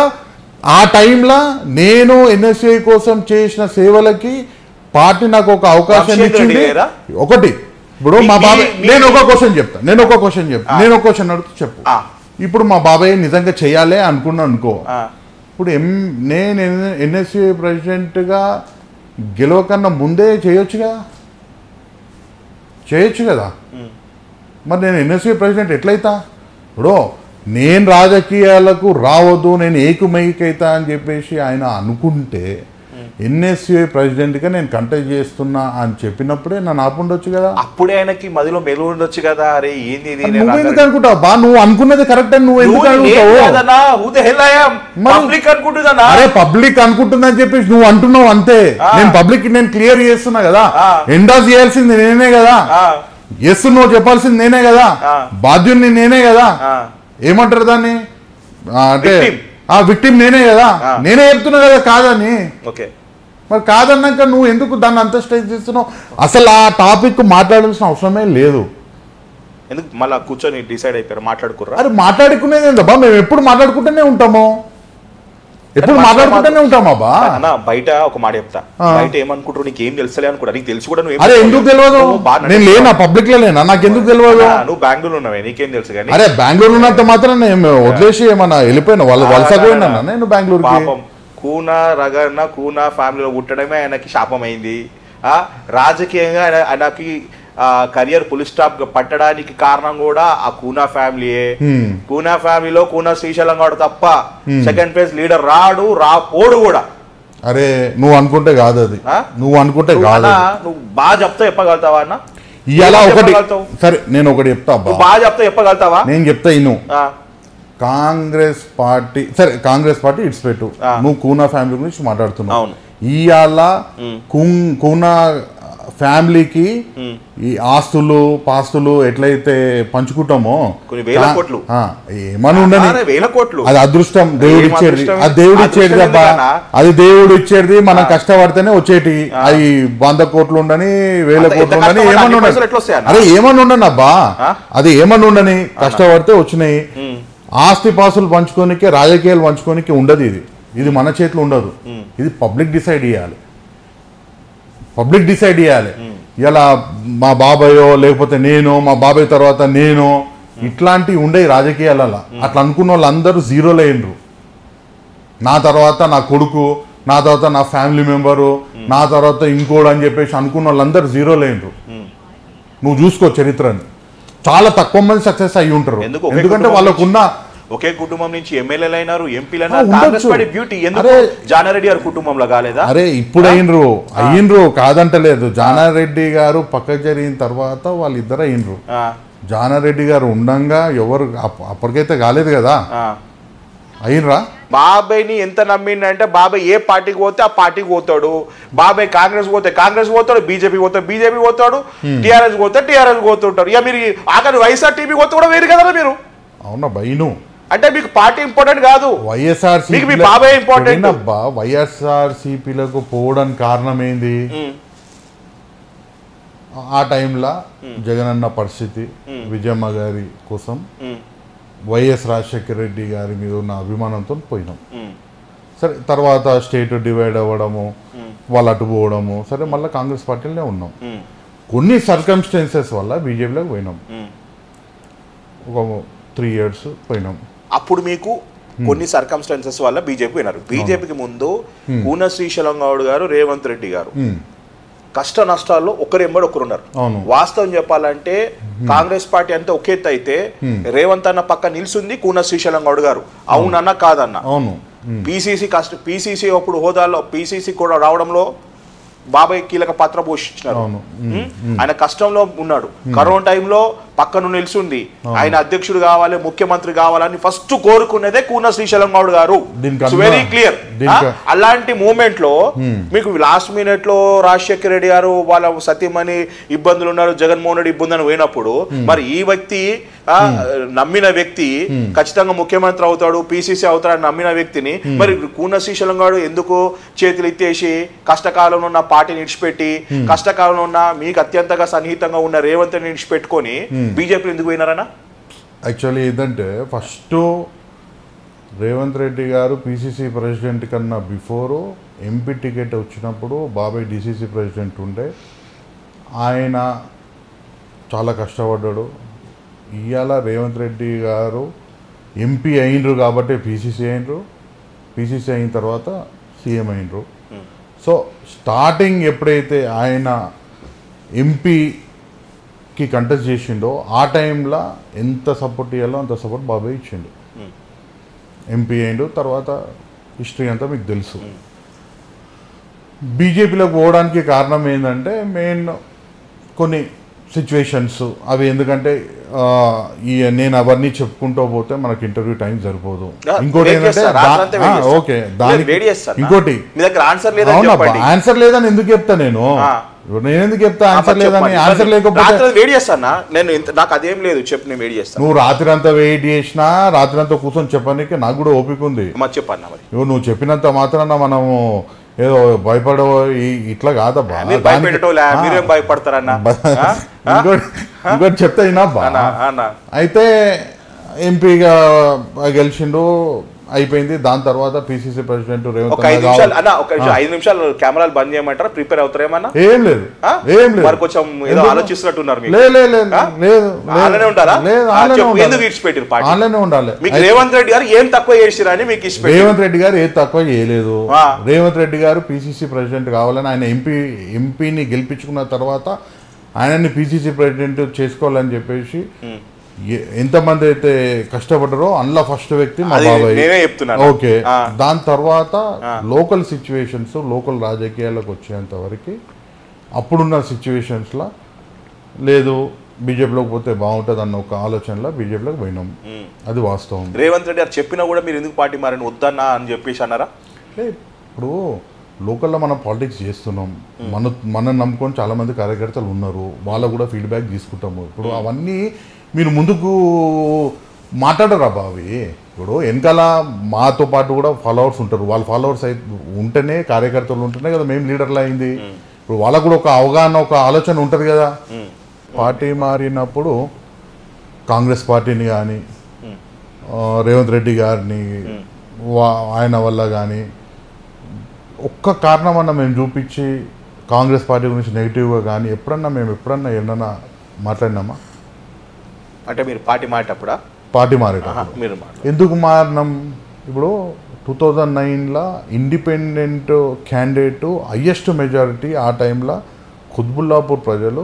ఆ టైంలో నేను ఎన్ఎస్ఏ కోసం చేసిన సేవలకి పార్టీ నాకు ఒక అవకాశం ఇచ్చింది. ఒకటి ఇప్పుడు మా బాబాయ్, నేను ఒక క్వశ్చన్ అడుగుతూ చెప్పు. ఇప్పుడు మా బాబాయ్ నిజంగా చేయాలి అనుకున్నా అనుకో, ఇప్పుడు నేను ఎన్ఎస్ఏ ప్రెసిడెంట్గా గెలవకన్నా ముందే చేయొచ్చు కదా. మరి నేను ఎన్ఎస్ఏ ప్రెసిడెంట్ ఎట్లయితా? ఇప్పుడు నేను రాజకీయాలకు రావద్దు, నేను ఏకమైకైతా అని చెప్పేసి ఆయన అనుకుంటే ఎన్ఎస్ఏ ప్రెసిడెంట్గా నేను కంటెస్ట్ చేస్తున్నా అని చెప్పినప్పుడే నన్ను ఆపుండొచ్చు కదా. అప్పుడే ఆయనకి మదిలో మెలు ఉండొచ్చు కదా. అరే ఏంది నువ్వు ఎందుకు అనుకుంటావు బా? నువ్వు అనుకున్నది కరెక్ట్ అని నువ్వు ఎందుకు అనుకుంటావు? అరే పబ్లిక్ అనుకుంటుందని చెప్పేసి నువ్వు అంటున్నావు అంతే. నేను పబ్లిక్ నేను క్లియర్ చేస్తున్నా కదా. ఎండాస్ చేయాల్సింది నేనే కదా, ఎస్ నువ్వు చెప్పాల్సింది నేనే కదా, బాధ్యుని నేనే కదా. ఏమంటారు దాన్ని అంటే విక్టిమ్ నేనే కదా, నేనే చెప్తున్నా కదా కాదని. మరి కాదన్నాక నువ్వు ఎందుకు దాన్ని అంత స్ట్రెస్ చేస్తున్నావు? అసలు ఆ టాపిక్ మాట్లాడాల్సిన అవసరమే లేదు. ఎందుకు మళ్ళీ కూర్చొని డిసైడ్ అయిపోయారు, మాట్లాడుకుర్రా? అరే మాట్లాడుకునేది ఏందబ్బా, మేము ఎప్పుడు మాట్లాడుకుంటూనే ఉంటాము, ఎప్పుడు మాట్లాడుకుంటూనే ఉంటామా బా. బయట ఒక మాట చెప్తా, బయట ఏమనుకుంటారు నీకు ఏం తెలుసలే అనుకుంటా, నీకు తెలుసు కూడా. అరే ఎందుకు తెలియదు? నేను లేనా పబ్లిక్ లో లేనా? నాకు ఎందుకు తెలియదు? నువ్వు బెంగళూరు ఉన్నావే, నీకేం తెలుసు కానీ. అరే బెంగళూరు ఉన్నంత మాత్రం నేను వదిలేసి ఏమన్నా వెళ్ళిపోయినా వలసపోయినా నేను బెంగళూరుకి. కూనా రగన్న కూనా ఫ్యామిలీలో పుట్టడమే ఆయనకి శాపం అయింది. రాజకీయంగా ఆయనకి కరియర్ ఫుల్ స్టాప్ పట్టడానికి కారణం కూడా ఆ కూనా ఫ్యామిలీయే. కూనా ఫ్యామిలీలో కూనా శ్రీశైలం గాడు తప్ప సెకండ్ ఫేజ్ లీడర్ పోడు కూడా. అరే నువ్వు అనుకుంటే కాదు, అది నువ్వు అనుకుంటే కాదు. నువ్వు బాగా చెప్తా చెప్పగలుగుతావా అన్న? ఇలా ఒకటి సరే నేను ఒకటి చెప్తా, బాగా చెప్తా చెప్పగలుగుతావా? నేను చెప్తా ఇను. కాంగ్రెస్ పార్టీ సరే, కాంగ్రెస్ పార్టీ ఇట్స్ పెట్టు, నువ్వు కూనా ఫ్యామిలీ గురించి మాట్లాడుతున్నావు. ఇవాళ కూనా ఫ్యామిలీకి ఈ ఆస్తులు పాస్తులు ఎట్లయితే పంచుకుంటామో ఏమని ఉండని, అది అదృష్టం దేవుడు ఇచ్చేది, అది దేవుడు ఇచ్చేది తప్ప, అది దేవుడు ఇచ్చేది. మనం కష్టపడితేనే వచ్చేటి. అవి 100 కోట్లు ఉండని 1000 కోట్లు ఉండని ఏమన్నా ఉండని, అదే ఏమన్నా ఉండని అబ్బా, అది ఏమన్నా ఉండని కష్టపడితే వచ్చినాయి. ఆస్తి పాస్తులు పంచుకోనికే రాజకీయాలు పంచుకోనికే ఉండదు. ఇది మన చేతిలో ఉండదు. ఇది పబ్లిక్ డిసైడ్ చేయాలి. ఇలా మా బాబాయో లేకపోతే నేను, మా బాబాయ్ తర్వాత నేను, ఇట్లాంటివి ఉండేవి రాజకీయాలలో. అట్లా అనుకున్న వాళ్ళందరూ జీరోలు అయినరు. నా తర్వాత నా కొడుకు, నా తర్వాత నా ఫ్యామిలీ మెంబరు, నా తర్వాత ఇంకోడు అని చెప్పేసి అనుకున్న వాళ్ళందరూ జీరోలు అయినరు. నువ్వు చూసుకో చరిత్రని, చాలా తక్కువ మంది సక్సెస్ అయ్యి ఉంటారు. ఎందుకంటే వాళ్ళకున్న ఒకే కుటుంబం నుంచి ఎమ్మెల్యేలు అయినారు, ఎంపీలు బ్యూటీ. ఎందుకు జానారెడ్డి గారు కుటుంబంలో కాలేదా? అరే ఇప్పుడు అయ్యిండ్రు కాదంటలేదు. జానారెడ్డి గారు పక్క జరిగిన తర్వాత వాళ్ళిద్దరు అయ్యిండ్రు. జానారెడ్డి గారు ఉండంగా ఎవరు అప్పటికైతే కాలేదు కదా, అయ్యిండ్రా? బాబాయ్ని ఎంత నమ్మిండంటే బాబాయ్ ఏ పార్టీకి పోతే ఆ పార్టీకి పోతాడు. బాబాయ్ కాంగ్రెస్ పోతే కాంగ్రెస్ పోతాడు, బీజేపీ పోతే బీజేపీ పోతాడు, టీఆర్ఎస్ పోతే టీఆర్ఎస్ పోతుంటారు. ఇక మీరు ఆఖరి వైఎస్ఆర్ టీపీ పోతే కూడా వేరు కదా మీరు. అవునా బైను, అంటే మీకు పార్టీ ఇంపార్టెంట్ కాదు, మీకు మీ బాబాయ్ ఇంపార్టెంట్. అబ్బా వైఎస్ఆర్సీపీలకు పోవడానికి కారణం ఏంది? ఆ టైంలో జగనన్న పరిస్థితి, విజయమ్మ గారి కోసం వైఎస్ రాజశేఖర రెడ్డి గారి మీద ఉన్న అభిమానంతో పోయినాం. సరే తర్వాత స్టేట్ డివైడ్ అవ్వడము, వాళ్ళు అటు పోవడము, సరే మళ్ళీ కాంగ్రెస్ పార్టీలోనే ఉన్నాం. కొన్ని సర్కమ్స్టెన్సెస్ వల్ల బీజేపీలోకి పోయినాం, ఒక 3 years పోయినాం. అప్పుడు మీకు కొన్ని సర్కమ్స్టాన్సెస్ వల్ల బీజేపీ పోయినారు. బీజేపీకి ముందు కూన శ్రీశైలం గౌడ్ గారు, రేవంత్ రెడ్డి గారు కష్ట నష్టాల్లో ఒకరెంబడి ఒకరున్నారు. వాస్తవం చెప్పాలంటే కాంగ్రెస్ పార్టీ అంతా ఒకే ఎత్తు అయితే రేవంత్ అన్న పక్క నిల్చుంది కూన శ్రీశైలం గౌడ్ గారు. అవునన్నా కాదన్న, పీసీసీ అప్పుడు హోదాలో పీసీసీ కూడా రావడంలో బాబాయ్ కీలక పాత్ర పోషించినారు. ఆయన కష్టంలో ఉన్నాడు. కరోనా టైంలో పక్కన నిలిచింది. ఆయన అధ్యక్షుడు కావాలి, ముఖ్యమంత్రి కావాలని ఫస్ట్ కోరుకునేదే కూన శ్రీశైలం గౌడ్ గారు. Very clear. అలాంటి మూమెంట్ లో మీకు లాస్ట్ మినిట్ లో రాజశేఖర రెడ్డి గారు వాళ్ళ సతీమణి ఇబ్బందులు ఉన్నారు, జగన్మోహన్ రెడ్డి ఇబ్బంది అని పోయినప్పుడు మరి ఈ వ్యక్తి నమ్మిన వ్యక్తి ఖచ్చితంగా ముఖ్యమంత్రి అవుతాడు, పీసీసీ అవుతాడని నమ్మిన వ్యక్తిని మరి కూన శ్రీశైలం గౌడ్ ఎందుకు చేతులు ఎత్తేసి కష్టకాలంలో ఉన్న పార్టీని విడిచిపెట్టి కష్టకాలంలో ఉన్న మీకు అత్యంతగా సన్నిహితంగా ఉన్న రేవంత్ ని విడిచిపెట్టుకొని బీజేపీ ఎందుకు పోయినారన్నా? యాక్చువల్లీ ఏంటంటే ఫస్ట్ రేవంత్ రెడ్డి గారు పీసీసీ ప్రెసిడెంట్ కన్నా బిఫోరు ఎంపీ టికెట్ వచ్చినప్పుడు బాబాయ్ డీసీసీ ప్రెసిడెంట్ ఉండే, ఆయన చాలా కష్టపడ్డాడు. ఇవాళ రేవంత్ రెడ్డి గారు ఎంపీ అయినరు కాబట్టి పీసీసీ అయినరు, పీసీసీ అయిన తర్వాత సీఎం అయినరు. సో స్టార్టింగ్ ఎప్పుడైతే ఆయన ఎంపీకి కంటెస్ట్ చేసిండో ఆ టైంలో ఎంత సపోర్ట్ ఇవ్వాలో అంత సపోర్ట్ బాబాయ్ ఇచ్చిండు. ఎంపీ అయిండు, తర్వాత హిస్టరీ అంతా మీకు తెలుసు. బీజేపీలోకి పోవడానికి కారణం ఏంటంటే మెయిన్ కొన్ని సిచ్యువేషన్స్ అవి. ఎందుకంటే నేను అవన్నీ చెప్పుకుంటూ పోతే మనకి ఇంటర్వ్యూ టైం సరిపోదు. ఇంకోటి ఏంటంటే ఓకే ఇంకోటి ఆన్సర్ లేదని ఎందుకు చెప్తా నేను ఎందుకు చెప్తా ఆన్సర్ లేదని? ఆన్సర్ లేకపోతే వెయిట్ చేస్తానా నేను, నాకు అదేం లేదు చెప్పు, నేను వెయిట్ చేస్తాను. నువ్వు రాత్రి అంతా వెయిట్ చేసినా రాత్రి అంతా కూర్చొని చెప్పడానికి నాకు కూడా ఓపిక ఉంది. చెప్పన్నా మరి నువ్వు చెప్పినంత మాత్రాన మనము ఏదో భయపడో ఇట్లా కాదబ్బా. భయపడతారన్నా ఇంకోటి చెప్తా వినాబ్బా. అయితే ఎంపీగా గెలిచిండు, అయిపోయింది. దాని తర్వాత పిసిసి ప్రెసిడెంట్ రేవంత్ 5 నిమిషాలు కెమెరాలు బంద్ చేయమంటారా? ప్రిపేర్ అవుతారేమన్నా? ఏం లేదు, ఏం లేదు. మరి కొంచెం ఏదో ఆలోచిస్తున్నట్టున్నారు. ఆన్లైన్ ఉండాలి. మీకు రేవంత్ రెడ్డి గారు ఏం తక్కువ చేసిరని మీకు ఇష్టం? రేవంత్ రెడ్డి గారు ఏం తక్కువ చేయలేదు. రేవంత్ రెడ్డి గారు పిసిసి ప్రెసిడెంట్ కావాలని ఆయన ఎంపీని గెలిపించుకున్న తర్వాత ఆయనని పిసిసి ప్రెసిడెంట్ చేసుకోవాలని చెప్పేసి ఎంతమంది అయితే కష్టపడ్డారో అందులో ఫస్ట్ వ్యక్తి మా బాబాయ్. ఓకే, దాని తర్వాత లోకల్ సిచ్యువేషన్స్, లోకల్ రాజకీయాలకు వచ్చేంత వరకు అప్పుడున్న సిచ్యువేషన్స్లో లేదు బీజేపీలోకి పోతే బాగుంటుంది అన్న ఒక ఆలోచనలో బీజేపీలోకి పోయినాం. అది వాస్తవం. రేవంత్ రెడ్డి గారు చెప్పినా కూడా మీరు ఎందుకు పార్టీ మారని వద్దన్నా అని చెప్పేసి అన్నారా? ఇప్పుడు లోకల్లో మనం పాలిటిక్స్ చేస్తున్నాం, మనం నమ్ముకొని చాలామంది కార్యకర్తలు ఉన్నారు, వాళ్ళు కూడా ఫీడ్బ్యాక్ తీసుకుంటాము. ఇప్పుడు అవన్నీ మీరు ముందుకు మాట్లాడరా బావి? ఇప్పుడు వెనకాల మాతో పాటు కూడా ఫాలోవర్స్ ఉంటారు. వాళ్ళ ఫాలోవర్స్ అయితే ఉంటేనే, కార్యకర్తలు ఉంటేనే కదా మేము లీడర్లు అయింది. ఇప్పుడు వాళ్ళకు కూడా ఒక అవగాహన, ఒక ఆలోచన ఉంటుంది కదా. పార్టీ మారినప్పుడు కాంగ్రెస్ పార్టీని కానీ రేవంత్ రెడ్డి గారిని ఆయన వల్ల కానీ ఒక్క కారణం అన్న మేము చూపించి కాంగ్రెస్ పార్టీ గురించి నెగిటివ్గా కానీ ఎప్పుడన్నా ఏమన్నా మాట్లాడినామా? అంటే మీరు పార్టీ మారేటప్పుడా? పార్టీ మారేటప్పుడు మీరు ఎందుకు మారినాం? ఇప్పుడు 2009లో ఇండిపెండెంట్ క్యాండిడేట్ హయ్యెస్ట్ మెజారిటీ ఆ టైంలో కుత్బుల్లాపూర్ ప్రజలు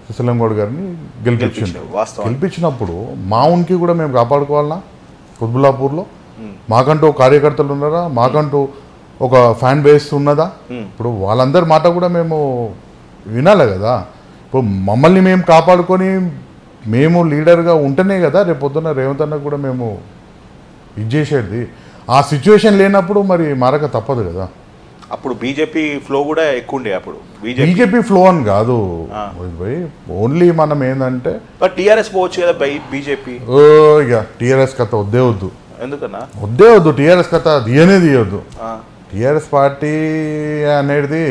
శ్రీశైలం గౌడ్ గారిని గెలిపించినప్పుడు మా ఉనికి కూడా మేము కాపాడుకోవాలన్నా? కుత్బుల్లాపూర్లో మాకంటూ కార్యకర్తలు ఉన్నారా? మాకంటూ ఒక ఫ్యాన్ బేస్ ఉన్నదా? ఇప్పుడు వాళ్ళందరి మాట కూడా మేము వినాలి కదా. ఇప్పుడు మమ్మల్ని మేము కాపాడుకొని మేము లీడర్గా ఉంటేనే కదా రేపు పొద్దున్న రేవంత్ అన్న కూడా మేము ఇది చేసేది. ఆ సిచ్యువేషన్ లేనప్పుడు మరి మారక తప్పదు కదా. అప్పుడు బీజేపీ ఫ్లో కూడా ఎక్కువ ఉండే అప్పుడు బీజేపీ ఫ్లో అని కాదు ఓన్లీ మనం ఏంటంటే టీఆర్ఎస్ పోవచ్చు కదా బీజేపీ ఇక టీఆర్ఎస్ కథ వద్దే వద్దు ఎందుకన్నా వద్దే వద్దు టీఆర్ఎస్ కథ తీయొద్దు టీఆర్ఎస్ పార్టీ అనేది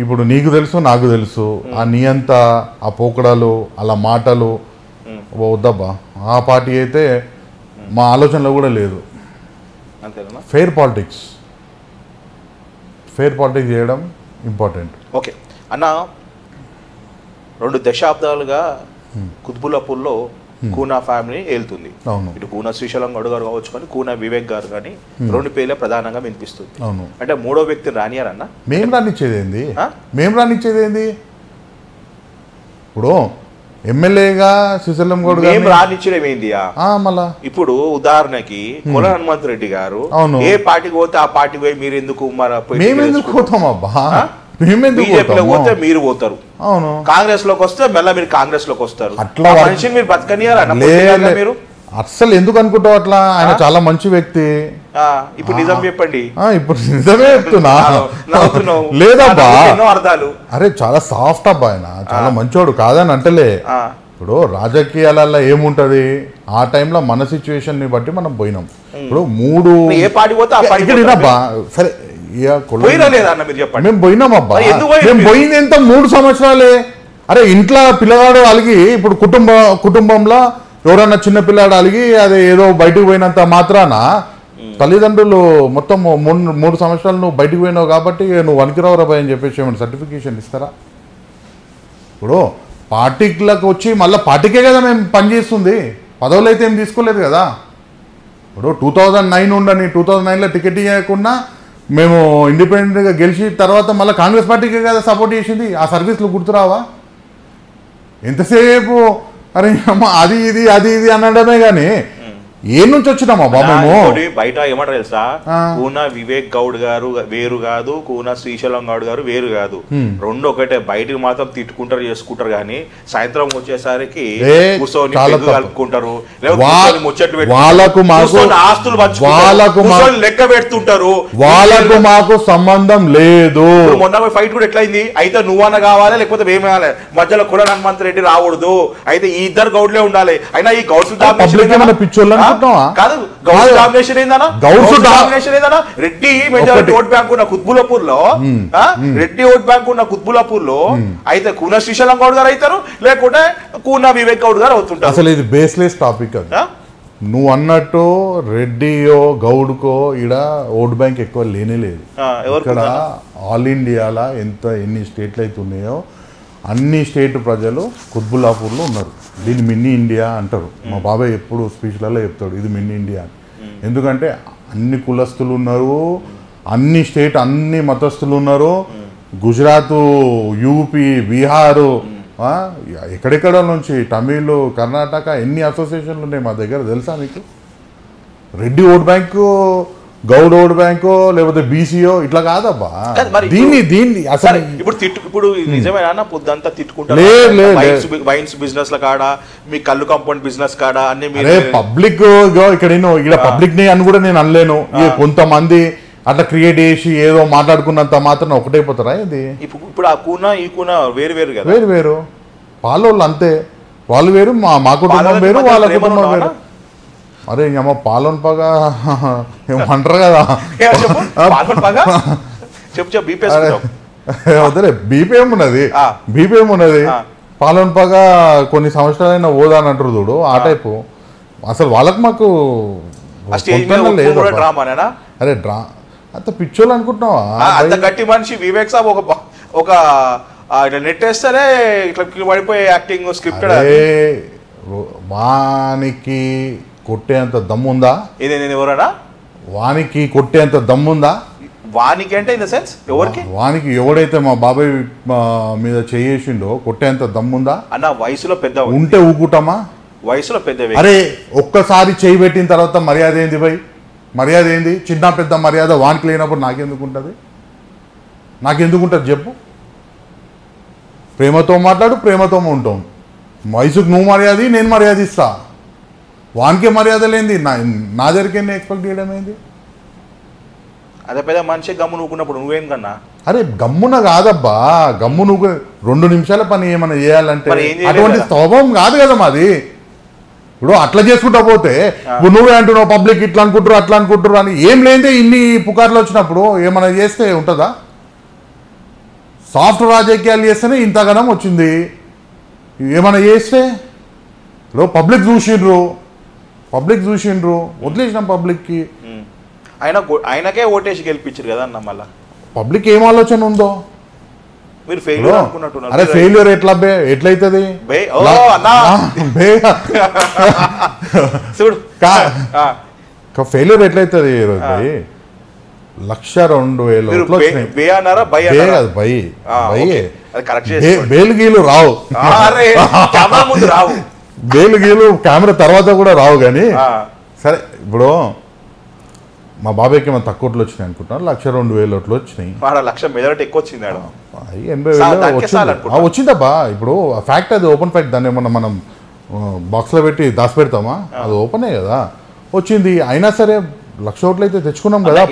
ఇప్పుడు నీకు తెలుసు నాకు తెలుసు ఆ నియంత ఆ పోకడాలు అలా మాటలు వద్దబ్బా ఆ పార్టీ అయితే మా ఆలోచనలో కూడా లేదు అంతేనా ఫెయిర్ పాలిటిక్స్ చేయడం ఇంపార్టెంట్ ఓకే అన్న 2 దశాబ్దాలుగా కుత్బుల్లాపూర్లో కూనా ఫ్యామిలీ వెళ్తుంది అవును ఇటు కూనా శ్రీశైలం గౌడ్ గారు కావచ్చు కానీ కూనా వివేక్ గారు కానీ 2 పేర్లే ప్రధానంగా వినిపిస్తుంది అవును అంటే 3వ వ్యక్తిని రానియారన్న మేము రానిచ్చేది ఏంది ఇప్పుడు ఎమ్మెల్యేగా శ్రీశైలం గౌడ్ గారు రానిచ్చడం ఏంది మళ్ళా ఇప్పుడు ఉదాహరణకి కొల హనుమంత్ రెడ్డి గారు ఏ పార్టీకి పోతే ఆ పార్టీకి పోయి మీరు ఎందుకు మేమెందుకు పోతాం అబ్బా బీజేపీలో పోతే మీరు పోతారు అవును కాంగ్రెస్ లోకి వస్తే మెల్ల మీరు కాంగ్రెస్ లోకి వస్తారు అట్లా మనిషిని మీరు బతకనియారా మీరు అసలు ఎందుకు అనుకుంటావు అట్లా ఆయన చాలా మంచి వ్యక్తి ఇప్పుడు నిజం చెప్పండి ఇప్పుడు నిజమే చెప్తున్నా లేదబ్బా అర్థాలు అరే చాలా సాఫ్ట్ అబ్బా ఆయన చాలా మంచోడు కాదని అంటలే ఇప్పుడు రాజకీయాలలో ఏముంటది ఆ టైంలో మన సిచ్యువేషన్ ని బట్టి మనం పోయినాం ఇప్పుడు 3 ఏ పార్టీ పోతే సరే మేము పోయినామబ్బా మేము పోయింది ఎంత 3 సంవత్సరాలే అరే ఇంట్లో పిల్లగాడు అలిగి ఇప్పుడు కుటుంబంలో ఎవరన్నా చిన్న పిల్లాడు అలిగి అది ఏదో బయటకు పోయినంత మాత్రాన తల్లిదండ్రులు మొత్తం 3 సంవత్సరాలు నువ్వు బయటకు పోయినావు కాబట్టి నువ్వు వనికిరావు రాబాయ్ అని చెప్పేసి ఏమైనా సర్టిఫికేషన్ ఇస్తారా ఇప్పుడు పార్టీలకు వచ్చి మళ్ళీ పార్టీకే కదా మేము పనిచేస్తుంది పదవులు అయితే ఏం తీసుకోలేదు కదా ఇప్పుడు 2009 ఉండని 2009లో టికెట్ ఇవ్వకుండా మేము ఇండిపెండెంట్గా గెలిచి తర్వాత మళ్ళీ కాంగ్రెస్ పార్టీకే కదా సపోర్ట్ చేసింది ఆ సర్వీస్లు గుర్తురావా ఎంతసేపు అరే అమ్మ అది ఇది అనడమే కానీ ఏ నుంచి వచ్చినామా బాబు బయట ఏమంటారు తెలుసా కూనా వివేక్ గౌడ్ గారు వేరు కాదు కూనా శ్రీశైలం గౌడ్ గారు వేరు కాదు 2 ఒకటే బయటకు మాత్రం తిట్టుకుంటారు చేసుకుంటారు కానీ సాయంత్రం వచ్చేసరికి కూర్చొని కలుపుకుంటారు ముచ్చట్లు ఆస్తులు లెక్క పెడుతుంటారు వాళ్ళకు మాకు సంబంధం లేదు మొన్న ఫైట్ కూడా ఎట్లయింది అయితే నువ్వన్న కావాలి లేకపోతే మేము కావాలి మధ్యలో కుల హనుమంత్ రెడ్డి రాకూడదు అయితే ఈ 2 గౌడ్లే ఉండాలి అయినా ఈ గౌడ్స్ పిచ్చోళ్ళ కాదు గౌడ్స్ డామినేషన్ ఏందన్నా రెడ్డి మెజారిటీ ఓట్ బ్యాంక్ ఉన్న కుత్బుల్లాపూర్ లో రెడ్డి ఓట్ బ్యాంక్ ఉన్న కుత్బుల్లాపూర్ లో అయితే కూనా శ్రీశైలం గౌడ్ గారు అవుతారు లేకుంటే కూనా వివేక్ గౌడ్ గారు అవుతుంటారు అసలు ఇది బేస్లెస్ టాపిక్ అది నువ్వు అన్నట్టు రెడ్డియో గౌడ్కో ఈడ ఓట్ బ్యాంక్ ఎక్కువ లేనే లేదు ఇక్కడ ఆల్ ఇండియాలో ఎన్ని స్టేట్లు అయితే ఉన్నాయో అన్ని స్టేట్ ప్రజలు కుత్బుల్లాపూర్లో ఉన్నారు దీన్ని మినీ ఇండియా అంటారు మా బాబాయ్ ఎప్పుడు స్పీచ్లలో చెప్తాడు ఇది మినీ ఇండియా అని ఎందుకంటే అన్ని కులస్తులు ఉన్నారు అన్ని స్టేట్ అన్ని మతస్థులు ఉన్నారు గుజరాత్ యూపీ బీహారు ఎక్కడెక్కడ నుంచి తమిళ్ కర్ణాటక ఎన్ని అసోసియేషన్లు ఉన్నాయి మా దగ్గర తెలుసా మీకు Reddy vote bank Goud vote బ్యాంకో లేకపోతే బీసీఓ ఇట్లా కాదబ్బా దీన్ని అసలు ఇప్పుడు నిజమేనా పొద్దంతా తిట్టుకుంటారు వైన్స్ బిజినెస్ ల కాడ మీ కళ్ళు కాంపౌండ్ బిజినెస్ కాడ అన్ని పబ్లిక్ ఇక్కడ పబ్లిక్ ని అని కూడా నేను అనలేను కొంతమంది అట్లా క్రియేట్ చేసి ఏదో మాట్లాడుకున్నంత మాత్రం ఒకటైపోతారా ఇది ఇప్పుడు ఆ కూన ఈ కూన వేరు వేరు కదా వేరు పాలోళ్ళు అంతే వాళ్ళు వేరు మా కుటుంబం వేరు వాళ్ళ కుటుంబం వేరు అరే అమ్మ పాలన పగా ఏమంటారు కదా వద్దలే బీపీఎం ఉన్నది పాలన పగా కొన్ని సంవత్సరాలైనా ఓదా అని అంటారు చూడు ఆ టైపు అసలు వాళ్ళకి మాకు అరే డ్రా అంత పిచ్చోళ్ళు అనుకుంటున్నావా అంత గట్టి మనిషి వివేక్ సాబ్ ఒక నెట్ వేస్తేనే ఇట్లా పడిపోయే యాక్టింగ్ స్క్రిప్టెడ్ వానికి కొట్టేంత దమ్ముందా ఎవరన్నా వానికి కొట్టేంత దమ్ముందా వానికి అంటే ఇన్ ద సెన్స్ ఎవరికి వానికి ఎవడైతే మా బాబాయ్ మీద చేసిండో కొట్టేంత దమ్ముందా అన్న వయసులో పెద్ద ఉంటే ఊకుంటామా వయసులో పెద్ద అరే ఒక్కసారి చేయి పెట్టిన తర్వాత మర్యాద ఏంది భయ్ మర్యాద ఏంది చిన్న పెద్ద మర్యాద వానికి లేనప్పుడు నాకెందుకుంటుంది చెప్పు ప్రేమతో మాట్లాడు ప్రేమతో ఉంటాం వయసుకు నువ్వు మర్యాద నేను మర్యాద ఇస్తా వానికే మర్యాద లేనిది నా దగ్గరికి ఎక్స్పెక్ట్ చేయడం ఏంది అదే పెద్ద మనిషి గమ్ము నూకున్నప్పుడు నువ్వేం కన్నా? అరే గమ్మున కాదబ్బా, గమ్ము నువ్వు 2 నిమిషాల పని ఏమైనా చేయాలంటే అటువంటి స్వభావం కాదు కదా మాది. ఇప్పుడు అట్లా చేసుకుంటా పోతే ఇప్పుడు నువ్వే అంటున్నావు పబ్లిక్ ఇట్లా అనుకుంటారు అట్లా అనుకుంటారు అని. ఏం లేదే ఇన్ని పుకార్లు వచ్చినప్పుడు ఏమైనా చేస్తే ఉంటుందా? సాఫ్ట్ రాజకీయాలు చేస్తేనే ఇంతగానం వచ్చింది. ఏమైనా చేస్తే ఇప్పుడు పబ్లిక్ చూసిండ్రు వదిలేసినాం పబ్లిక్కి. ఆయనకే ఓటేసి గెలిపించారు కదా అన్న. మళ్ళీ పబ్లిక్ ఏం ఆలోచన ఉందో మీరు ఫెయిల్యూర్ అనుకున్నట్టున్నారు. అరే ఫెయిల్యూర్ ఎట్లయితుంది? ఫెయిల్యూర్ ఎట్లయితుంది? 1,02,000 బేలు గీలు రావు, బేలు గీలు కెమెరా తర్వాత కూడా రావు. కానీ సరే ఇప్పుడు మా బాబాయ్కి ఏమైనా తక్కువ ఓట్లు వచ్చినాయి అనుకుంటున్నాను. 1,02,000 ఓట్లు వచ్చినాయి. 1,00,000 మెజారిటీ ఎక్కువ వచ్చింది. 80,000 వచ్చిందబ్బా. ఇప్పుడు ఫ్యాక్ట్, అది ఓపెన్ ఫ్యాక్ట్. దాన్ని ఏమన్నా మనం బాక్స్లో పెట్టి దాచిపెడతామా? అది ఓపెనే కదా వచ్చింది. అయినా సరే 1,00,000 ఓట్లు అయితే తెచ్చుకున్నాం కదా.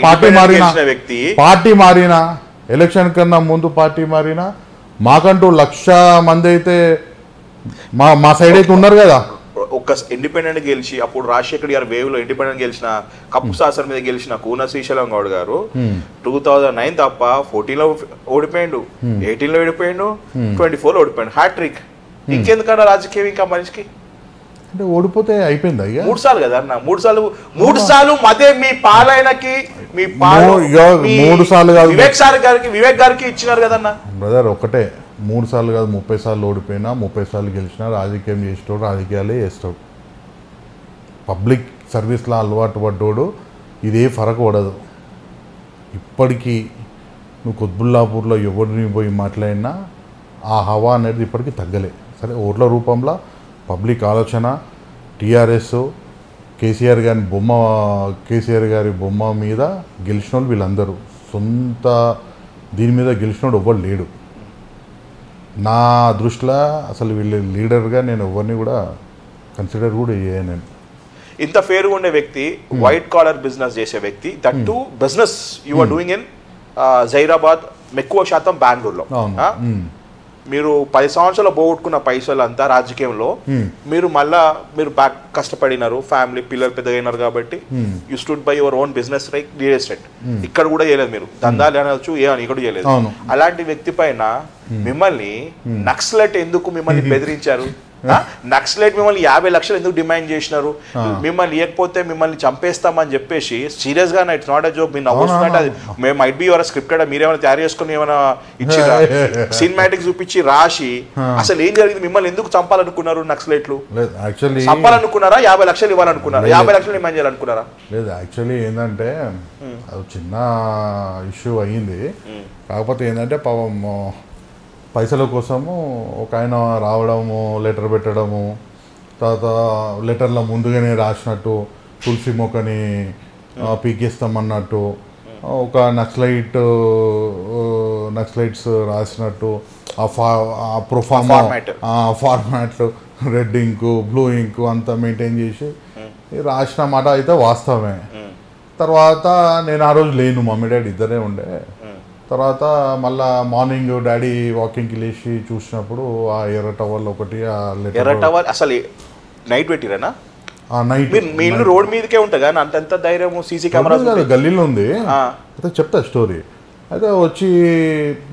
పార్టీ మారినా ఎలక్షన్ కన్నా ముందు పార్టీ మారినా మాకంటూ 1,00,000 మంది అయితే మా సైడ్ అయితే ఉన్నారు కదా. ఒక్క ఇండిపెండెంట్ గెలిచి అప్పుడు రాజశేఖర్ గారు వేవ్లో ఇండిపెండెంట్ గెలిచిన కప్పు శాసనం మీద గెలిచిన కూన శ్రీశైలం గౌడ్ గారు 2009 తప్ప 14లో ఓడిపోయిండు, 18లో ఓడిపోయిండు, 24లో ఓడిపోయిండు. హ్యాట్రిక్. ఇంకెందుకన్నా రాజకీయం ఇంకా మనిషికి? అంటే ఓడిపోతే అయిపోయింది. 3 సార్లు కదా అన్న, 3 సార్లు మధ్య మీ పాలనకి మీ 3 సార్లు కాదు, వివేక్ గారికి ఇచ్చినారు కదన్న. బ్రదర్ ఒకటే 3 సార్లు కాదు, 30 సార్లు ఓడిపోయినా 30 సార్లు గెలిచినా రాజకీయం చేసేటోడు రాజకీయాలే చేస్తాడు. పబ్లిక్ సర్వీస్లో అలవాటు పడ్డోడు ఇదే ఫరక్ పడదు. ఇప్పటికీ నువ్వు కుత్బుల్లాపూర్లో ఎవరిని పోయి మాట్లాడినా ఆ హవా అనేది ఇప్పటికీ తగ్గలే. సరే ఓట్ల రూపంలో పబ్లిక్ ఆలోచన టీఆర్ఎస్ కేసీఆర్ గారి బొమ్మ మీద గెలిచిన వాళ్ళు వీళ్ళందరూ. సొంత దీని మీద గెలిచినోడు ఎవ్వరు లేడు నా దృష్టిలో. అసలు వీళ్ళు లీడర్గా నేను ఎవరిని కూడా కన్సిడర్ కూడా చేయను. నేను ఇంత ఫేర్గా ఉండే వ్యక్తి, వైట్ కాలర్ బిజినెస్ చేసే వ్యక్తి, that to business you are doing in Zaheerabad, ఎక్కువ శాతం బెంగళూరులో. మీరు 10 సంవత్సరాలు పోగొట్టుకున్న పైసలు అంతా రాజకీయంలో మీరు బ్యాక్ కష్టపడినారు. ఫ్యామిలీ పిల్లలు పెద్దగా అయినారు కాబట్టి you stood by your own business like real estate. ఇక్కడ కూడా చేయలేదు మీరు, దందాలు అనొచ్చు, ఇక్కడ చేయలేదు. అలాంటి వ్యక్తి పైన మిమ్మల్ని నక్సలైట్ ఎందుకు మిమ్మల్ని బెదిరించారు? నక్సలైట్ మిమ్మల్ని 50 లక్షలు ఎందుకు డిమాండ్ చేసినారు? మిమ్మల్ని ఇవ్వకపోతే మిమ్మల్ని చంపేస్తామని చెప్పేసి సీరియస్ గా, ఇట్స్ నాట్ అ జోక్. మీరు నవ్వుతున్నట్టు అది మేము మైట్ బి యువర్ స్క్రిప్టెడ్, మీరేమైనా తయారు చేసుకుని ఏమైనా ఇచ్చిరా సినిమాటిక్ చూపించి రాసి అసలు ఏం జరిగింది? మిమ్మల్ని ఎందుకు చంపాలనుకున్నారు నక్సలైట్లు? చంపాలనుకున్నారా? 50 లక్షలు ఇవ్వాలనుకున్నారా? 50 లక్షలు డిమాండ్ చేయాలనుకున్నారా? లేదు, యాక్చువల్లీ ఏంటంటే అది చిన్న ఇష్యూ అయ్యింది. కాకపోతే ఏంటంటే పాపం పైసల కోసము ఒక ఆయన రావడము, లెటర్ పెట్టడము, తర్వాత లెటర్లో ముందుగానే రాసినట్టు తులసి మొక్కని పీకేస్తామన్నట్టు, ఒక నక్సలైట్స్ రాసినట్టు ఆ ఫార్మాట్లు రెడ్ ఇంకు బ్లూ ఇంకు అంతా మెయింటైన్ చేసి రాసిన మాట అయితే వాస్తవమే. తర్వాత నేను ఆ రోజు లేను, మమ్మీ డాడీ ఇద్దరే ఉండే. తర్వాత మళ్ళా మార్నింగ్ డాడీ వాకింగ్కి లేచి చూసినప్పుడు ఆ ఎర్ర టవల్ ఒకటి, ఆ ఎర్ర టవల్ అసలు నైట్ పెట్టిరేనా? నైట్ మీ ఇల్లు రోడ్ మీదకే ఉంటుంది, అంత ధైర్యం సీసీ కెమెరా గల్లీలో ఉంది. అయితే చెప్తా స్టోరీ. అయితే వచ్చి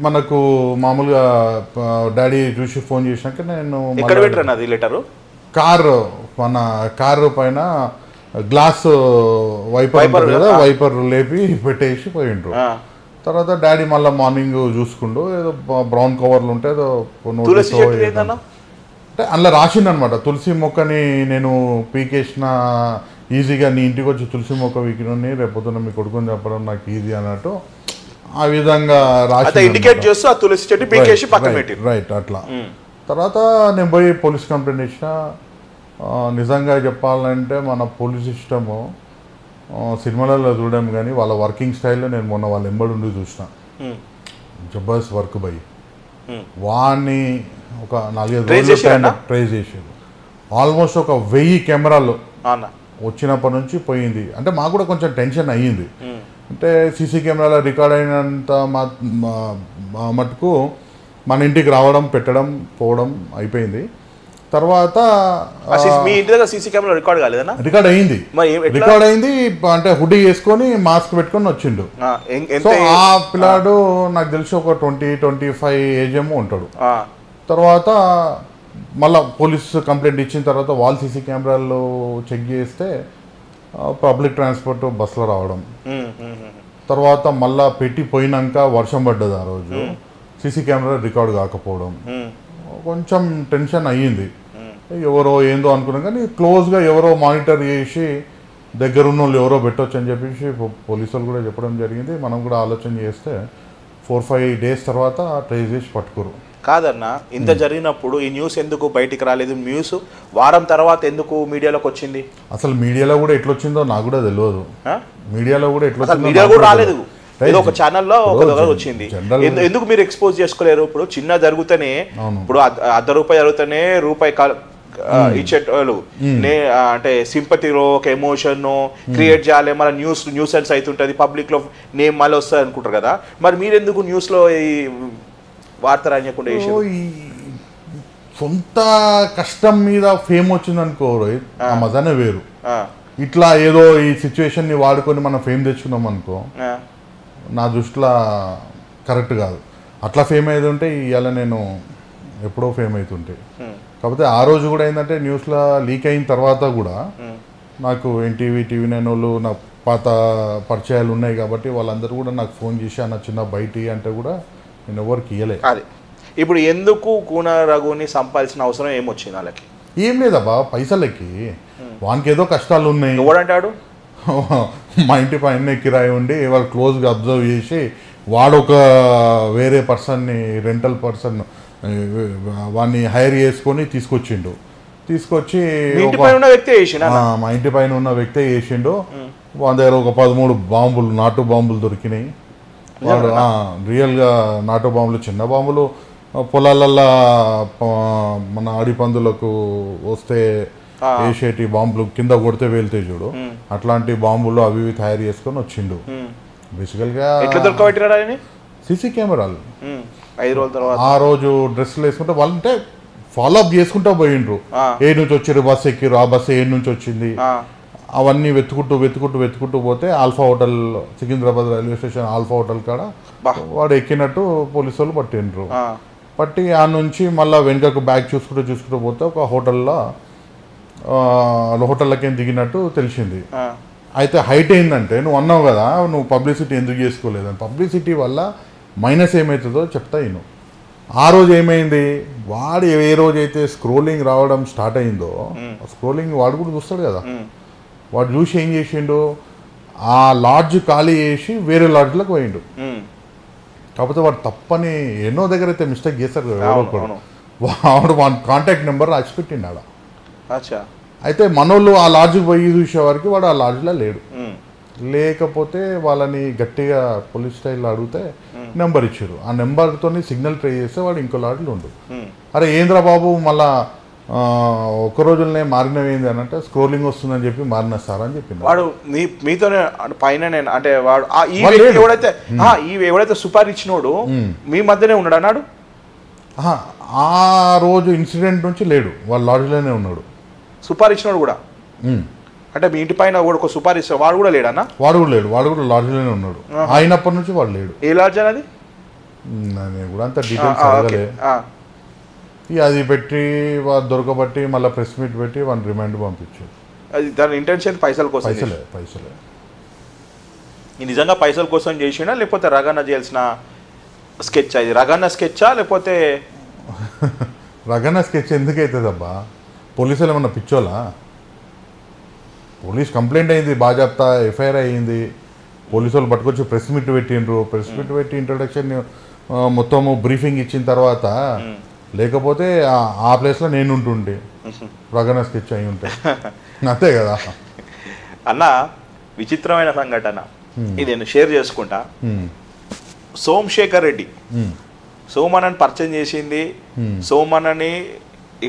మనకు మామూలుగా డాడీ చూసి ఫోన్ చేసినాక నేను ఎక్కడ పెట్టాను అది లెటరు, మన కారు పైన గ్లాస్ వైపర్ కదా, వైపర్ లేపి పెట్టేసి పోయిండ్రు. తర్వాత డాడీ మళ్ళీ మార్నింగ్ చూసుకుంటూ ఏదో బ్రౌన్ కవర్లు ఉంటే ఏదో అంటే అందులో రాసిందనమాట, తులసి మొక్కని నేను పీకేసిన ఈజీగా నీ ఇంటికి వచ్చి తులసి మొక్క వీకినని రేపొద్దున మీ కొడుకుని చెప్పడం నాకు ఈజీ అన్నట్టు ఆ విధంగా రాసి ఇండికేట్ చేస్తూ ఆ తులసి చెట్టు పీకేసి పక్కన పెట్టి రైట్ అట్లా. తర్వాత నేను పోయి పోలీస్ కంప్లైంట్ ఇచ్చిన. నిజంగా చెప్పాలంటే మన పోలీస్ సిస్టము సినిమాలలో చూడడం కానీ వాళ్ళ వర్కింగ్ స్టైల్లో నేను మొన్న వాళ్ళ ఎంబడి ఉండి చూసిన. జబర్దస్త్ వర్క్ బై వాడిని ఒక 4-5 రోజులు ట్రై చేసారు. ఆల్మోస్ట్ ఒక 1000 కెమెరాలు వచ్చినప్పటి నుంచి పోయింది. అంటే మాకు కూడా కొంచెం టెన్షన్ అయ్యింది, అంటే సీసీ కెమెరాలో రికార్డ్ అయినంత మటుకు మన ఇంటికి రావడం పెట్టడం పోవడం అయిపోయింది. తర్వాత మీ ఇంటి దగ్గర సీసీ కెమెరా రికార్డ్ కాలేదన్నా? రికార్డ్ అయింది, రికార్డ్ అయింది. అంటే హుడ్డీ వేసుకొని మాస్క్ పెట్టుకొని వచ్చిండు. సో ఆ పిల్లాడు నాకు తెలిసి ఒక 20-25 ఏజ్ ఏమో ఉంటాడు. తర్వాత మళ్ళీ పోలీస్ కంప్లైంట్ ఇచ్చిన తర్వాత వాళ్ళ సీసీ కెమెరాల్లో చెక్ చేస్తే పబ్లిక్ ట్రాన్స్పోర్ట్ బస్సులో రావడం. తర్వాత మళ్ళా పెట్టిపోయినాక వర్షం పడ్డది ఆ రోజు, సీసీ కెమెరా రికార్డ్ కాకపోవడం, కొంచెం టెన్షన్ అయ్యింది. ఎవరో ఏందో అనుకున్నాం కానీ క్లోజ్గా ఎవరో మానిటర్ చేసి దగ్గరున్న వాళ్ళు ఎవరో పెట్టవచ్చు అని చెప్పేసి పోలీసులు కూడా చెప్పడం జరిగింది. మనం కూడా ఆలోచన చేస్తే 4-5 డేస్ తర్వాత ట్రేస్ చేసి పట్టుకోరు. కాదన్నా, ఇంత జరిగినప్పుడు ఈ న్యూస్ ఎందుకు బయటికి రాలేదు? న్యూస్ వారం తర్వాత ఎందుకు మీడియాలోకి వచ్చింది? అసలు మీడియాలో కూడా ఎట్లొచ్చిందో నాకు కూడా తెలియదు. మీడియాలో కూడా మీడియా కూడా రాలేదు, ఏదో ఒక ఛానల్లో ఒక దగ్గర వచ్చింది. ఎందుకు మీరు ఎక్స్పోజ్ చేసుకోలేరు? ఇప్పుడు చిన్న జరుగుతూనే, ఇప్పుడు ₹1 జరుగుతూనే రూపాయి ఇచ్చేటోళ్ళు అంటే సింపతిలో ఒక ఎమోషన్ క్రియేట్ చేయాలి, మళ్ళీ న్యూస్ సెన్స్ అవుతుంటుంది, పబ్లిక్ లో నేమ్ మళ్ళీ వస్తుంది అనుకుంటారు కదా. మరి మీరెందుకు న్యూస్ లో ఈ వార్త రాయకుండా? సొంత కష్టం మీద ఫేమ్ వచ్చింది అనుకో రోహిత్, ఆ మజానే వేరు. ఇట్లా ఏదో ఈ సిచ్యువేషన్ ని వాడుకొని మనం ఫేమ్ తెచ్చుకున్నాం అనుకో, నా దృష్టిలో కరెక్ట్ కాదు. అట్లా ఫేమ్ అయ్యేది ఉంటే ఇవాళ నేను ఎప్పుడో ఫేమ్ అవుతుంటే. కాకపోతే ఆ రోజు కూడా ఏంటంటే న్యూస్లో లీక్ అయిన తర్వాత కూడా నాకు ఎన్టీవీ, TV9 వాళ్ళు నా పాత పరిచయాలు ఉన్నాయి కాబట్టి వాళ్ళందరూ కూడా నాకు ఫోన్ చేసి అన్న చిన్న బయటి అంటే కూడా నేను ఎవరికి ఇయ్యలే. అదే ఇప్పుడు ఎందుకు కూన రఘుని సంపాల్సిన అవసరం ఏమొచ్చింది వాళ్ళకి? ఏం లేదబ్బా, పైసలకి వానికి ఏదో కష్టాలు ఉన్నాయి. ఎవడంటాడు? మా ఇంటి పైన కిరాయి ఉండి వాళ్ళు క్లోజ్గా అబ్జర్వ్ చేసి వాడు ఒక వేరే పర్సన్ని, రెంటల్ పర్సన్ వాడిని హైర్ చేసుకొని తీసుకొచ్చిండు. తీసుకొచ్చి మా ఇంటి పైన ఉన్న వ్యక్తే చేసిండు. వాళ్ళ దగ్గర ఒక 13 బాంబులు, నాటు బాంబులు దొరికినాయి. వాడు రియల్గా నాటు బాంబులు, చిన్న బాంబులు పొలాలల్లో మన ఆడి పందులకు వస్తే వేసేటి బాంబులు, కింద కొడితే వెళ్తే చూడు, అట్లాంటి బాంబులు అవి ఇవి తయారు చేసుకొని వచ్చిండు. బేసికల్గా సీసీ కెమెరాలు 5 రోజుల తర్వాత ఆ రోజు డ్రెస్సులు వేసుకుంటే వాళ్ళంటే ఫాలో అప్ చేసుకుంటూ పోయిండ్రు. ఏ నుంచి వచ్చారు, బస్సు ఎక్కిరు, ఆ బస్సు ఏ నుంచి వచ్చింది, అవన్నీ వెతుకుంటూ పోతే alpha hotel, Secunderabad railway station alpha hotel కాడ వాడు ఎక్కినట్టు పోలీసు వాళ్ళు పట్టిండ్రు. పట్టి ఆ నుంచి మళ్ళీ వెనుకకు బ్యాగ్ చూసుకుంటూ పోతే ఒక హోటల్లోకి దిగినట్టు తెలిసింది. అయితే హైట్ ఏంటంటే నువ్వు అన్నావు కదా, నువ్వు పబ్లిసిటీ ఎందుకు చేసుకోలేదని. పబ్లిసిటీ వల్ల మైనస్ ఏమవుతుందో చెప్తా నేను. ఆ రోజు ఏమైంది, వాడు ఏ రోజైతే స్క్రోలింగ్ రావడం స్టార్ట్ అయిందో, స్క్రోలింగ్ వాడు కూడా చూస్తాడు కదా, వాడు చూసి ఏం చేసిండు, ఆ లాడ్జ్ ఖాళీ చేసి వేరే లాడ్జ్లోకి పోయిండు. కాకపోతే వాడు తప్పని ఎన్నో దగ్గర అయితే మిస్టేక్ చేశారు కదా, వాడు వాడి కాంటాక్ట్ నెంబర్ రాసి పెట్టిండు ఆడ. అయితే మనోళ్ళు ఆ లాడ్జ్కి పోయి చూసేవారికి వాడు ఆ లాడ్జ్లో లేడు. లేకపోతే వాళ్ళని గట్టిగా పోలీస్ స్టైల్లో అడిగితే నెంబర్ ఇచ్చారు. ఆ నెంబర్తో సిగ్నల్ ట్రై చేస్తే వాడు ఇంకో లాడ్లో ఉండు. అరే ఏంద్రా బాబు మళ్ళా ఒక్క రోజులనే మారినవేంది అని అంటే, స్క్రోలింగ్ వస్తుందని చెప్పి మారిన సార్ అని చెప్పింది. వాడు మీతోనే పైన అంటే వాడు ఎవడైతే సుపారీ ఇచ్చినోడు మీ మధ్యనే ఉన్నాడు అన్నాడు. ఆ రోజు ఇన్సిడెంట్ నుంచి లేడు, వాళ్ళ లాడ్జ్లోనే ఉన్నాడు. సుపారీ ఇచ్చినోడు కూడా అంటే మీ ఇంటి పైన ఒక సుపారీ ఇస్తే వాడు కూడా లేడన్నా? వాడు కూడా లేడు, వాడు కూడా లాడ్జ్లోనే ఉన్నాడు. అయినప్పటి నుంచి వాడు లేడు. ఏ లాడ్జ్ అనేది నేను కూడా అంత డీటెయిల్స్ అడగలే. అది పెట్టి వాడు దొరకబట్టి మళ్ళీ ప్రెస్ మీట్ పెట్టి వాడిని రిమాండ్ పంపించారు. అది దాని ఇంటెన్షన్ పైసల కోసం. పైసలే నిజంగా పైసల కోసం చేసినా లేకపోతే రగన్న చేయాల్సిన స్కెచ్? అది రగన్న స్కెచ్చా లేకపోతే రగన్న స్కెచ్ ఎందుకైతుందబ్బా? పోలీసులు ఏమన్నా పిచ్చోలా? పోలీస్ కంప్లైంట్ అయింది, బాజాప్తా ఎఫ్ఐఆర్ అయ్యింది, పోలీసు వాళ్ళు పట్టుకొచ్చి ప్రెస్ మీట్ పెట్టిండ్రు. ప్రెస్ మీట్ పెట్టి ఇంట్రొడక్షన్ మొత్తము బ్రీఫింగ్ ఇచ్చిన తర్వాత, లేకపోతే ఆ ప్లేస్లో నేను ఉంటుండే రగన్న స్కెచ్ అయి ఉంటే అంతే కదా అన్న. విచిత్రమైన సంఘటన ఇది నేను షేర్ చేసుకుంటా. సోమశేఖర్ రెడ్డి సోమన్నని పరిచయం చేసింది, సోమన్నని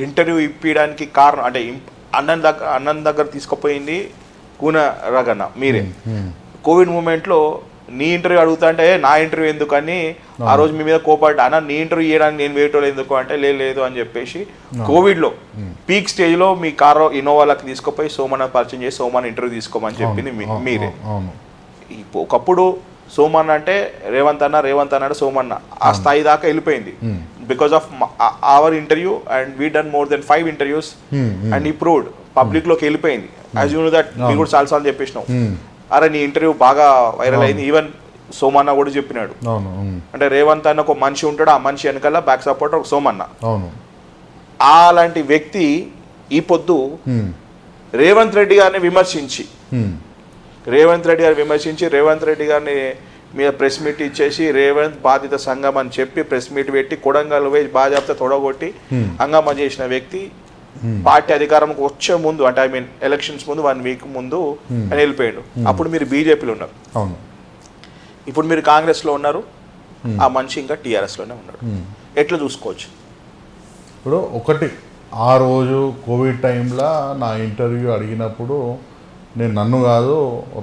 ఇంటర్వ్యూ ఇప్పించడానికి కారణం అంటే అన్నం దగ్గర తీసుకుపోయింది కూన రగన్న మీరే. కోవిడ్ మూమెంట్లో నీ ఇంటర్వ్యూ అడుగుతా అంటే నా ఇంటర్వ్యూ ఎందుకు అని ఆ రోజు మీ మీద కోపడ్డా, అన్న నీ ఇంటర్వ్యూ చేయడానికి నేను వేయటోళ్ళు ఎందుకు అంటే లేదు అని చెప్పేసి కోవిడ్లో పీక్ స్టేజ్లో మీ కారు ఇన్నోవాలకు తీసుకుపోయి సోమన్న పరిచయం చేసి సోమన్న ఇంటర్వ్యూ తీసుకోమని చెప్పింది మీరే. ఒకప్పుడు సోమన్న అంటే రేవంత్ అన్న అంటే సోమన్న ఆ స్థాయి దాకా వెళ్ళిపోయింది because of our interview and we done more than 5 interviews and ఈ ప్రూవ్డ్ పబ్లిక్లోకి వెళ్ళిపోయింది. యాజ్ యూ నో దట్ మీరు కూడా చాలాసార్లు చెప్పేసినావు, అరే నీ ఇంటర్వ్యూ బాగా వైరల్ అయింది. ఈవెన్ సోమన్న కూడా చెప్పినాడు, అంటే రేవంత్ అన్న ఒక మనిషి ఉంటాడు, ఆ మనిషి వెనకాల బ్యాక్ సపోర్టర్ ఒక సోమన్న. అలాంటి వ్యక్తి ఈ పొద్దు రేవంత్ రెడ్డి గారిని విమర్శించి రేవంత్ రెడ్డి గారిని మీద ప్రెస్ మీట్ ఇచ్చేసి రేవంత్ బాధిత సంఘం అని చెప్పి ప్రెస్ మీట్ పెట్టి కొడంగల్ వేసి బాజాబ్తా తొడగొట్టి హంగామా చేసిన వ్యక్తి పార్టీ అధికారంకి వచ్చే ముందు అంటే ఐ మీన్ ఎలక్షన్స్ ముందు 1 వీక్ ముందు అని వెళ్ళిపోయాడు. అప్పుడు మీరు బీజేపీలో ఉన్నారు, ఇప్పుడు మీరు కాంగ్రెస్లో ఉన్నారు, ఆ మనిషి ఇంకా టీఆర్ఎస్లోనే ఉన్నాడు. ఎట్లా చూసుకోవచ్చు? ఇప్పుడు ఒకటి, ఆ రోజు కోవిడ్ టైంలో నా ఇంటర్వ్యూ అడిగినప్పుడు నేను నన్ను కాదు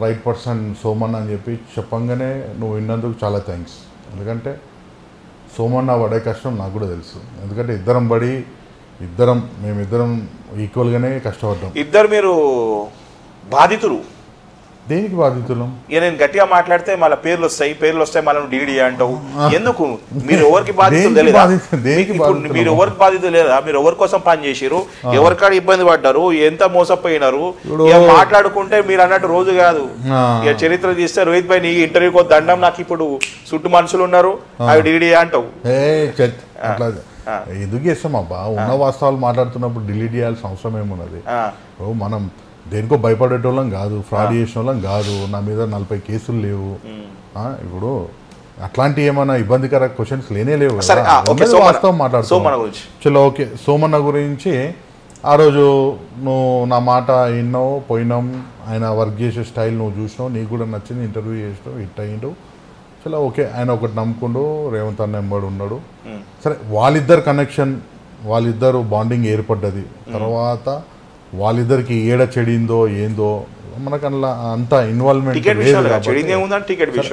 రైట్ పర్సన్ సోమన్న అని చెప్పి చెప్పంగానే నువ్వు విన్నందుకు చాలా థ్యాంక్స్. ఎందుకంటే సోమన్న పడే కష్టం నాకు కూడా తెలుసు. ఎందుకంటే మేమిద్దరం ఈక్వల్గానే కష్టపడ్డాం. ఇద్దరు మీరు బాధితులు. దేనికి బాధితులం? నేను గట్టిగా మాట్లాడితే మళ్ళీ పేర్లు వస్తాయి మళ్ళీ డీడీ అంటావు. ఎందుకు? మీరు ఎవరికి బాధితులు తెలియదా? మీరు ఎవరికి బాధితులు లేదా? మీరు ఎవరి కోసం పని చేసిరు, ఎవరికాడ ఇబ్బంది పడ్డారు, ఎంత మోసపోయినారు మాట్లాడుకుంటే మీరు అన్నట్టు రోజు కాదు. ఇక చరిత్ర తీస్తే రోహిత్ భాయ్ నీ ఇంటర్వ్యూకి దండం, నాకు ఇప్పుడు చుట్టూ మనుషులు ఉన్నారు అవి డీడీ అంటావు. ఎందుకు చేస్తాం అబ్బా? ఉన్న వాస్తవాలు మాట్లాడుతున్నప్పుడు డిలీట్ చేయాల్సిన అవసరం ఏమున్నది? మనం దేనికో భయపడేటోళ్ళం కాదు, ఫ్రాడ్ చేసిన వాళ్ళం కాదు, నా మీద 40 కేసులు లేవు. ఇప్పుడు అట్లాంటి ఏమైనా ఇబ్బందికర క్వశ్చన్స్ లేనే లేవు. వాస్తవం మాట్లాడుతున్నాం. చలో ఓకే, సోమన్న గురించి ఆ రోజు నువ్వు నా మాట విన్నావు, పోయినాం, ఆయన వర్క్ చేసే స్టైల్ నువ్వు చూసినావు, నీకు కూడా నచ్చింది, ఇంటర్వ్యూ చేసినావు, హిట్ అయ్యిండు. చలో ఓకే, ఆయన ఒకటి నమ్ముకుండు, రేవంత్ అన్న ఎంబడి ఉన్నాడు. సరే, వాళ్ళిద్దరు కనెక్షన్, వాళ్ళిద్దరు బాండింగ్ ఏర్పడ్డది. తర్వాత వాళ్ళిద్దరికి ఏడ చెడిందో ఏందో మనకు అలా అంత ఇన్వాల్వ్మెంట్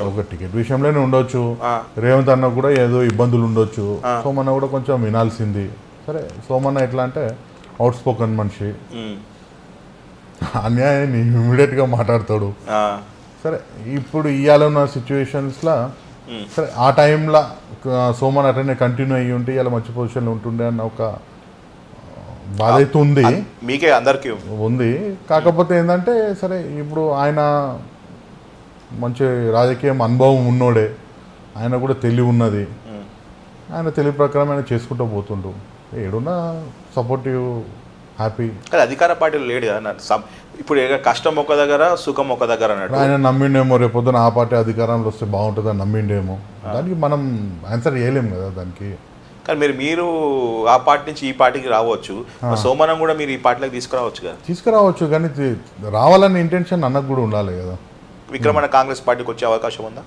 ఒక టికెట్ విషయంలోనే ఉండొచ్చు. రేవంత్ అన్న కూడా ఏదో ఇబ్బందులు ఉండొచ్చు, సోమన్న కూడా కొంచెం వినాల్సింది. సరే, సోమన్న ఎట్లా అంటే అవుట్ స్పోకన్ మనిషి, అన్యాయాన్ని ఇమీడియట్గా మాట్లాడతాడు. సరే, ఇప్పుడు ఇవాళ ఉన్న సిచ్యువేషన్స్లో సరే ఆ టైంలో సోమన్ అటనే కంటిన్యూ అయ్యి ఉంటే ఇలా మంచి పొజిషన్లో ఉంటుండే అన్న ఒక బాధ అయితే ఉంది, మీకే అందరికీ ఉంది. కాకపోతే ఏంటంటే సరే, ఇప్పుడు ఆయన మంచి రాజకీయం అనుభవం ఉన్నోడే, ఆయన కూడా తెలివి ఉన్నది, ఆయన తెలివి ప్రకారం ఆయన చేసుకుంటూ పోతుండు. ఏడున్నా సపోర్టివ్, హ్యాపీ. అధికార పార్టీలో లేడు కదా ఇప్పుడు, కష్టం ఒక దగ్గర, సుఖం ఒక దగ్గర అన్నట్టు. ఆయన నమ్మిండేమో రేపొద్దున ఆ పార్టీ అధికారంలో వస్తే బాగుంటుందని నమ్మిండేమో, దానికి మనం ఆన్సర్ చేయలేము కదా దానికి. కానీ మీరు ఆ పార్టీ నుంచి ఈ పార్టీకి రావచ్చు, సోమనం కూడా మీరు ఈ పార్టీలోకి తీసుకురావచ్చు కదా? తీసుకురావచ్చు, కానీ రావాలనే ఇంటెన్షన్ అన్నకు కూడా ఉండాలి కదా. విక్రమణ కాంగ్రెస్ పార్టీకి వచ్చే అవకాశం ఉందా?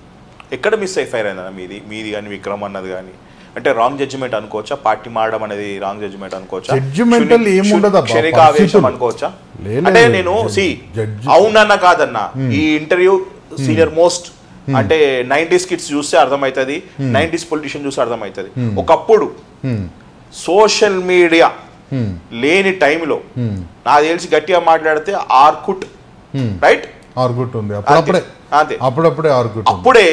ఎక్కడ మిస్ అయిపోయారు అయిందా మీది కానీ విక్రమ్ అన్నది కానీ? అంటే రాంగ్ జడ్జిమెంట్ అనుకోవచ్చా? పార్టీ మారడం అనేది రాంగ్ జడ్జిమెంట్ అనుకోవచ్చా? జడ్జిమెంటల్ ఏముండదు, క్షణిక ఆవేశం అనుకోవచ్చా? అంటే నేను అవునన్నా కాదన్నా, ఈ ఇంటర్వ్యూ సీనియర్ మోస్ట్ అంటే 90s కిడ్స్ చూస్తే అర్థమవుతుంది, 90s పొలిటీషియన్ చూస్తే అర్థమవుతుంది. ఒకప్పుడు సోషల్ మీడియా లేని టైంలో నాకు తెలిసి గట్టిగా మాట్లాడితే ఆర్కుట్, రైట్? ఆర్కుట్ ఉంది అప్పుడప్పుడే ఆర్కుట్. అప్పుడే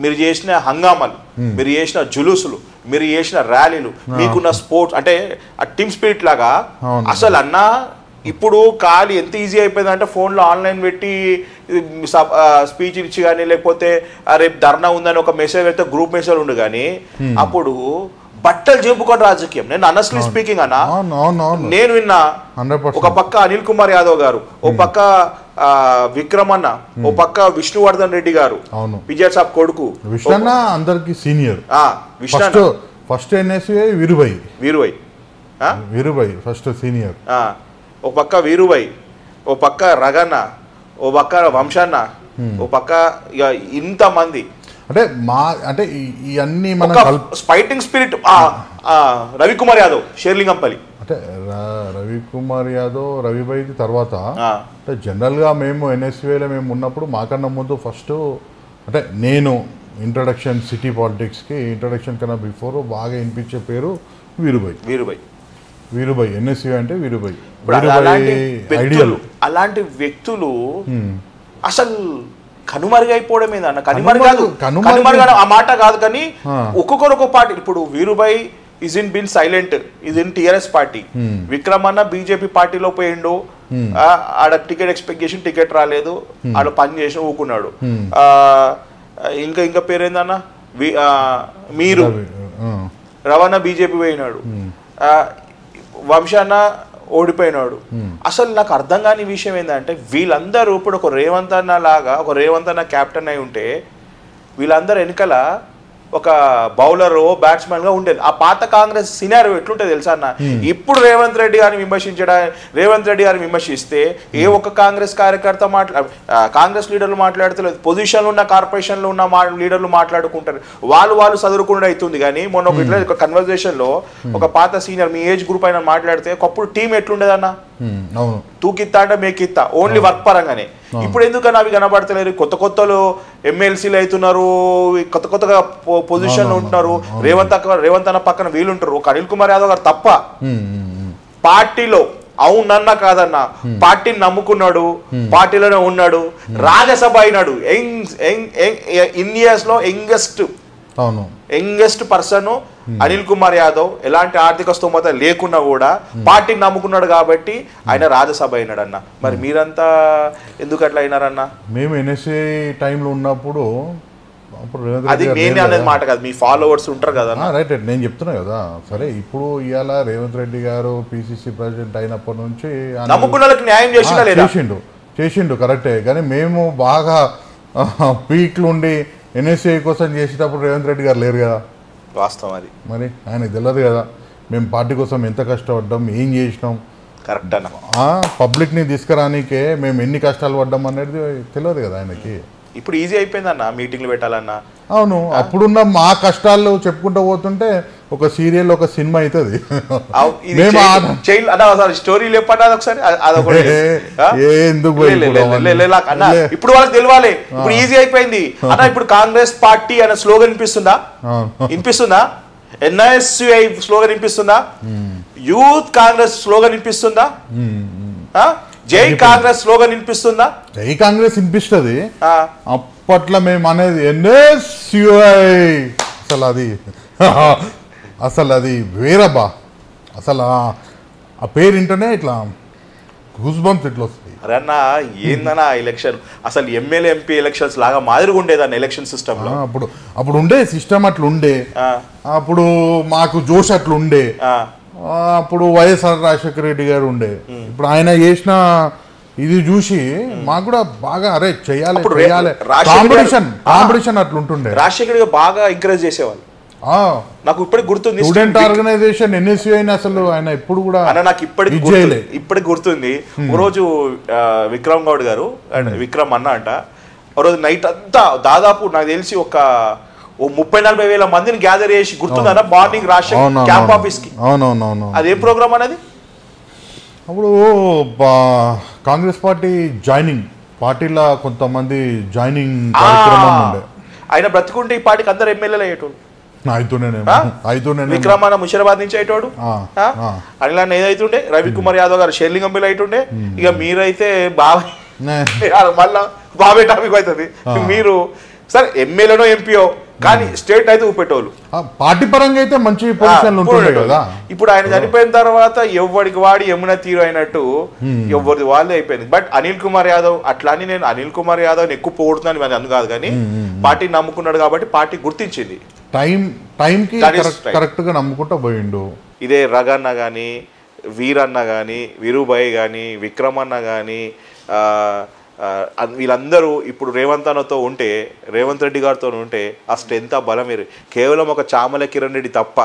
మీరు చేసిన హంగామాలు, మీరు చేసిన జులుసులు, మీరు చేసిన ర్యాలీలు, మీకున్న స్పోర్ట్స్ అంటే ఆ టీమ్ స్పిరిట్ లాగా అసలు అన్నా ఇప్పుడు ఖాళీ ఎంత ఈజీ అయిపోయింది అంటే ఫోన్లో ఆన్లైన్ పెట్టి స్పీచ్ ఇచ్చి కానీ లేకపోతే రేపు ధర్నా ఉందని ఒక మెసేజ్ అయితే గ్రూప్ మెసేజ్ ఉండు. కానీ అప్పుడు బట్టలు చెప్పుకొని రాజకీయం. నేను అనస్లీ స్పీకింగ్ అన్నా, నేను విన్నా. ఒక పక్క అనిల్ కుమార్ యాదవ్ గారు, ఓ పక్క విక్రమ్ అన్న, ఓ పక్క విష్ణువర్ధన్ రెడ్డి గారు, విజయ్ సాబ్ కొడుకు విష్ణు, అందరికి senior. First NSA Veerubhai first senior. ఓ పక్క వీరుభాయ్, ఓ పక్క రగన్న, ఓ పక్క వంశన్న, ఓ పక్క ఇక ఇంతమంది. అంటే ఇవన్నీ మన ఫైటింగ్ స్పిరిట్. రవికుమార్ యాదవ్ షేర్లింగంపల్లి, అంటే రవికుమార్ యాదవ్ రవిభాయ్ తర్వాత అంటే జనరల్గా మేము ఎన్ఎస్వీలో మేము ఉన్నప్పుడు మాకన్నా ముందు ఫస్ట్ అంటే నేను ఇంట్రడక్షన్ సిటీ పాలిటిక్స్కి ఇంట్రడక్షన్ కన్నా బిఫోర్ బాగా వినిపించే పేరు వీరుభాయ్ ఎన్ఎస్యూ అంటే వీరుభాయ్ ఐడియల్. అలాంటి వ్యక్తులు అసలు కనుమరుగైపోవడం ఏందన్న, కనుమరుగడం ఆ మాట కాదు కానీ ఒక్కొక్క పార్టీ. ఇప్పుడు Veerubhai is in been silent, is in TRS party. విక్రమన్న బీజేపీ పార్టీలో పోయిండు, ఆడ టికెట్ ఎక్స్పెక్ట్ చేసి టికెట్ రాలేదు, ఆడ పని చేసి ఊకున్నాడు. ఇంకా పేరు ఏందన్న, మీరు రవాణా బీజేపీ పోయినాడు, వంశాన్న ఓడిపోయినాడు. అసలు నాకు అర్థం కాని విషయం ఏంటంటే వీళ్ళందరూ ఇప్పుడు ఒక రేవంత్ అన్న లాగా, ఒక రేవంత్ అన్న కెప్టెన్ అయి ఉంటే వీళ్ళందరూ వెనకాల ఒక బౌలర్ బ్యాట్స్మెన్ గా ఉండేది. ఆ పాత కాంగ్రెస్ సినారియో ఎట్లుంటుంది తెలుసా అన్న. ఇప్పుడు రేవంత్ రెడ్డి గారిని విమర్శిస్తే ఏ ఒక్క కాంగ్రెస్ కార్యకర్త కాంగ్రెస్ లీడర్లు మాట్లాడతలేదు, పొజిషన్లు ఉన్న కార్పొరేషన్లో ఉన్న లీడర్లు మాట్లాడుకుంటారు, వాళ్ళు చదువుకుండా అవుతుంది. కానీ మొన్న ఒక కన్వర్జేషన్ లో ఒక పాత సీనియర్ మీ ఏజ్ గ్రూప్ అయినా మాట్లాడితే ఒకప్పుడు టీం ఎట్లుండేదన్న, తూకిత్తా అంటే మేకిత్తా, ఓన్లీ వర్క్ పరంగానే. ఇప్పుడు ఎందుకని అవి కనబడతలేరు, కొత్తలు ఎమ్మెల్సీలు అవుతున్నారు, కొత్తగా పొజిషన్లు ఉంటున్నారు. రేవంత్ అన్న పక్కన వీళ్ళుంటారు, ఒక అనిల్ కుమార్ యాదవ్ గారు తప్ప పార్టీలో అవునన్నా కాదన్నా పార్టీని నమ్ముకున్నాడు, పార్టీలోనే ఉన్నాడు, రాజ్యసభ అయినాడు. ఇండియాస్ లో యంగెస్ట్ పర్సన్ అనిల్ కుమార్ యాదవ్. ఎలాంటి ఆర్థిక స్తోమత లేకున్నా కూడా పార్టీని నమ్ముకున్నాడు కాబట్టి ఆయన రాజ్యసభ అయినాడు అన్న. మరి మీరంతా ఎందుకు అట్లా అయినారన్న? మేము ఎన్ఎస్ఏ టైంలో ఉన్నప్పుడు అది నేనే అనేది మాట కాదు, మీ ఫాలోవర్స్ ఉంటారు కదా. రైట్, నేను చెప్తున్నా కదా. సరే, ఇప్పుడు ఇవాళ రేవంత్ రెడ్డి గారు పిసిసి ప్రెసిడెంట్ అయినప్పటి నుంచి నమ్ముకున్న వాళ్ళకి న్యాయం చేసిండు కరెక్టే. కానీ మేము బాగా పీక్లు ఉండి ఎన్ఎస్ఏ కోసం చేసేటప్పుడు రేవంత్ రెడ్డి గారు లేరు కదా. వాస్తవం అది. మరి ఆయనకు తెలియదు కదా మేము పార్టీ కోసం ఎంత కష్టపడ్డాం, ఏం చేసినాం. కరెక్ట్ అన్న. పబ్లిక్ని తీసుకురానికే మేము ఎన్ని కష్టాలు పడ్డాం అనేది తెలియదు కదా ఆయనకి. ఇప్పుడు ఈజీ అయిపోయిందన్న మీటింగ్లు పెట్టాలన్నా. అవును, అప్పుడున్న మా కష్టాలు చెప్పుకుంటూ పోతుంటే ఒక సీరియల్, ఒక సినిమా అవుతుంది. స్టోరీ చెప్పండి ఒకసారి. ఎందుకు ఇప్పుడు వాళ్ళకి తెలియాలి. ఇప్పుడు ఈజీ అయిపోయింది అన్న. ఇప్పుడు కాంగ్రెస్ పార్టీ అనే స్లోగన్ వినిపిస్తుందా? ఎన్ఐఎస్యుఐ స్లోగన్ వినిపిస్తుందా? యూత్ కాంగ్రెస్ స్లోగన్ వినిపిస్తుందా? జై కాంగ్రెస్ స్లోగన్ వినిపిస్తుందా? జై కాంగ్రెస్ వినిపిస్తుంది. అప్పట్లో మేము అనేది ఎన్ఎస్యుఐ, అసలు అది వేరబ్బా. అసలు ఆ పేరు వింటేనే ఇట్లా గూస్ బంప్స్ ఇట్లా వస్తాయి. అరే అన్న ఏందన్నా ఎలక్షన్, అసలు ఎమ్మెల్యే ఎంపీ ఎలక్షన్స్ లాగా మాదిరిగా ఉండేదన్న ఎలక్షన్ సిస్టమ్ లో. అప్పుడు ఉండే సిస్టమ్ అట్లా ఉండే, అప్పుడు మాకు జోష్ అట్లా ఉండే. అప్పుడు వైఎస్ఆర్ రాజశేఖర రెడ్డి గారు ఉండే. ఇప్పుడు ఆయన చేసిన ఇది చూసి మాకు కూడా బాగా అరే చెయ్యాలి, కాంపిటీషన్ అట్లుంటుండే. రాజశేఖర్ గారు బాగా ఎంకరేజ్ చేసేవాళ్ళు. నాకు ఇప్పటికి గుర్తుంది, స్టూడెంట్ ఆర్గనైజేషన్ ఎన్ఎస్యూ అయినా అసలు ఆయన ఎప్పుడు కూడా నాకు ఇప్పటికి గుర్తుంది. ఒక రోజు విక్రమ్ గౌడ్ గారు అండ్ విక్రమ్ అన్న అంట, ఒక రోజు నైట్ అంతా దాదాపు నాకు తెలిసి ఒక 30-40 వేల మందిని గ్యాదర్ చేసి గుర్తుందన్న మార్నింగ్ రాజశేఖర్ క్యాంప్ ఆఫీస్ కి. అవునవునవును. అదే ప్రోగ్రామ్ అనేది అప్పుడు కాంగ్రెస్ పార్టీ పార్టీలో కొంతమంది జాయినింగ్ కార్యక్రమం ఉండే. ఆయన బ్రతికుంటే ఈ పార్టీకి అందరు ఎమ్మెల్యేలు అయ్యేటోడు. విక్రమాన ముషిరాబాద్ నుంచి అయ్యేటోడు, అనిల్ అన్న ఏదైతుండే, రవికుమార్ యాదవ్ గారు షేర్లింగంబిల్ అయితుండే. ఇక మీరైతే మళ్ళా బాబే టాపిక్ అవుతుంది. మీరు సరే ఎమ్మెల్యేనో ఎంపీఓ కానీ స్టేట్ అయితే ఊపెట్టోళ్ళు, పార్టీ పరంగా అయితే మంచి పొజిషన్లు ఉంటుండే కదా. ఇప్పుడు ఆయన చనిపోయిన తర్వాత ఎవరికి వాడి యమున తీరు అయినట్టు ఎవరిది వాళ్ళే అయిపోయింది. బట్ అనిల్ కుమార్ యాదవ్ అట్లా అని నేను అనిల్ కుమార్ యాదవ్ ఎక్కువ పోగొడుతున్నాను అది అందు కాదు, కానీ పార్టీ నమ్ముకున్నాడు కాబట్టి పార్టీ గుర్తించింది. టైంకి కరెక్ట్ గా నమ్ముకుంటూ పోయిండు. ఇదే రగన్న కానీ, వీరన్న కానీ, వీరుభాయ్ కానీ, విక్రమన్న కానీ, వీళ్ళందరూ ఇప్పుడు రేవంత్ రెడ్డి గారితో ఉంటే ఆ స్ట్రెంత్, ఆ బలం కేవలం ఒక చామల కిరణ్ రెడ్డి తప్ప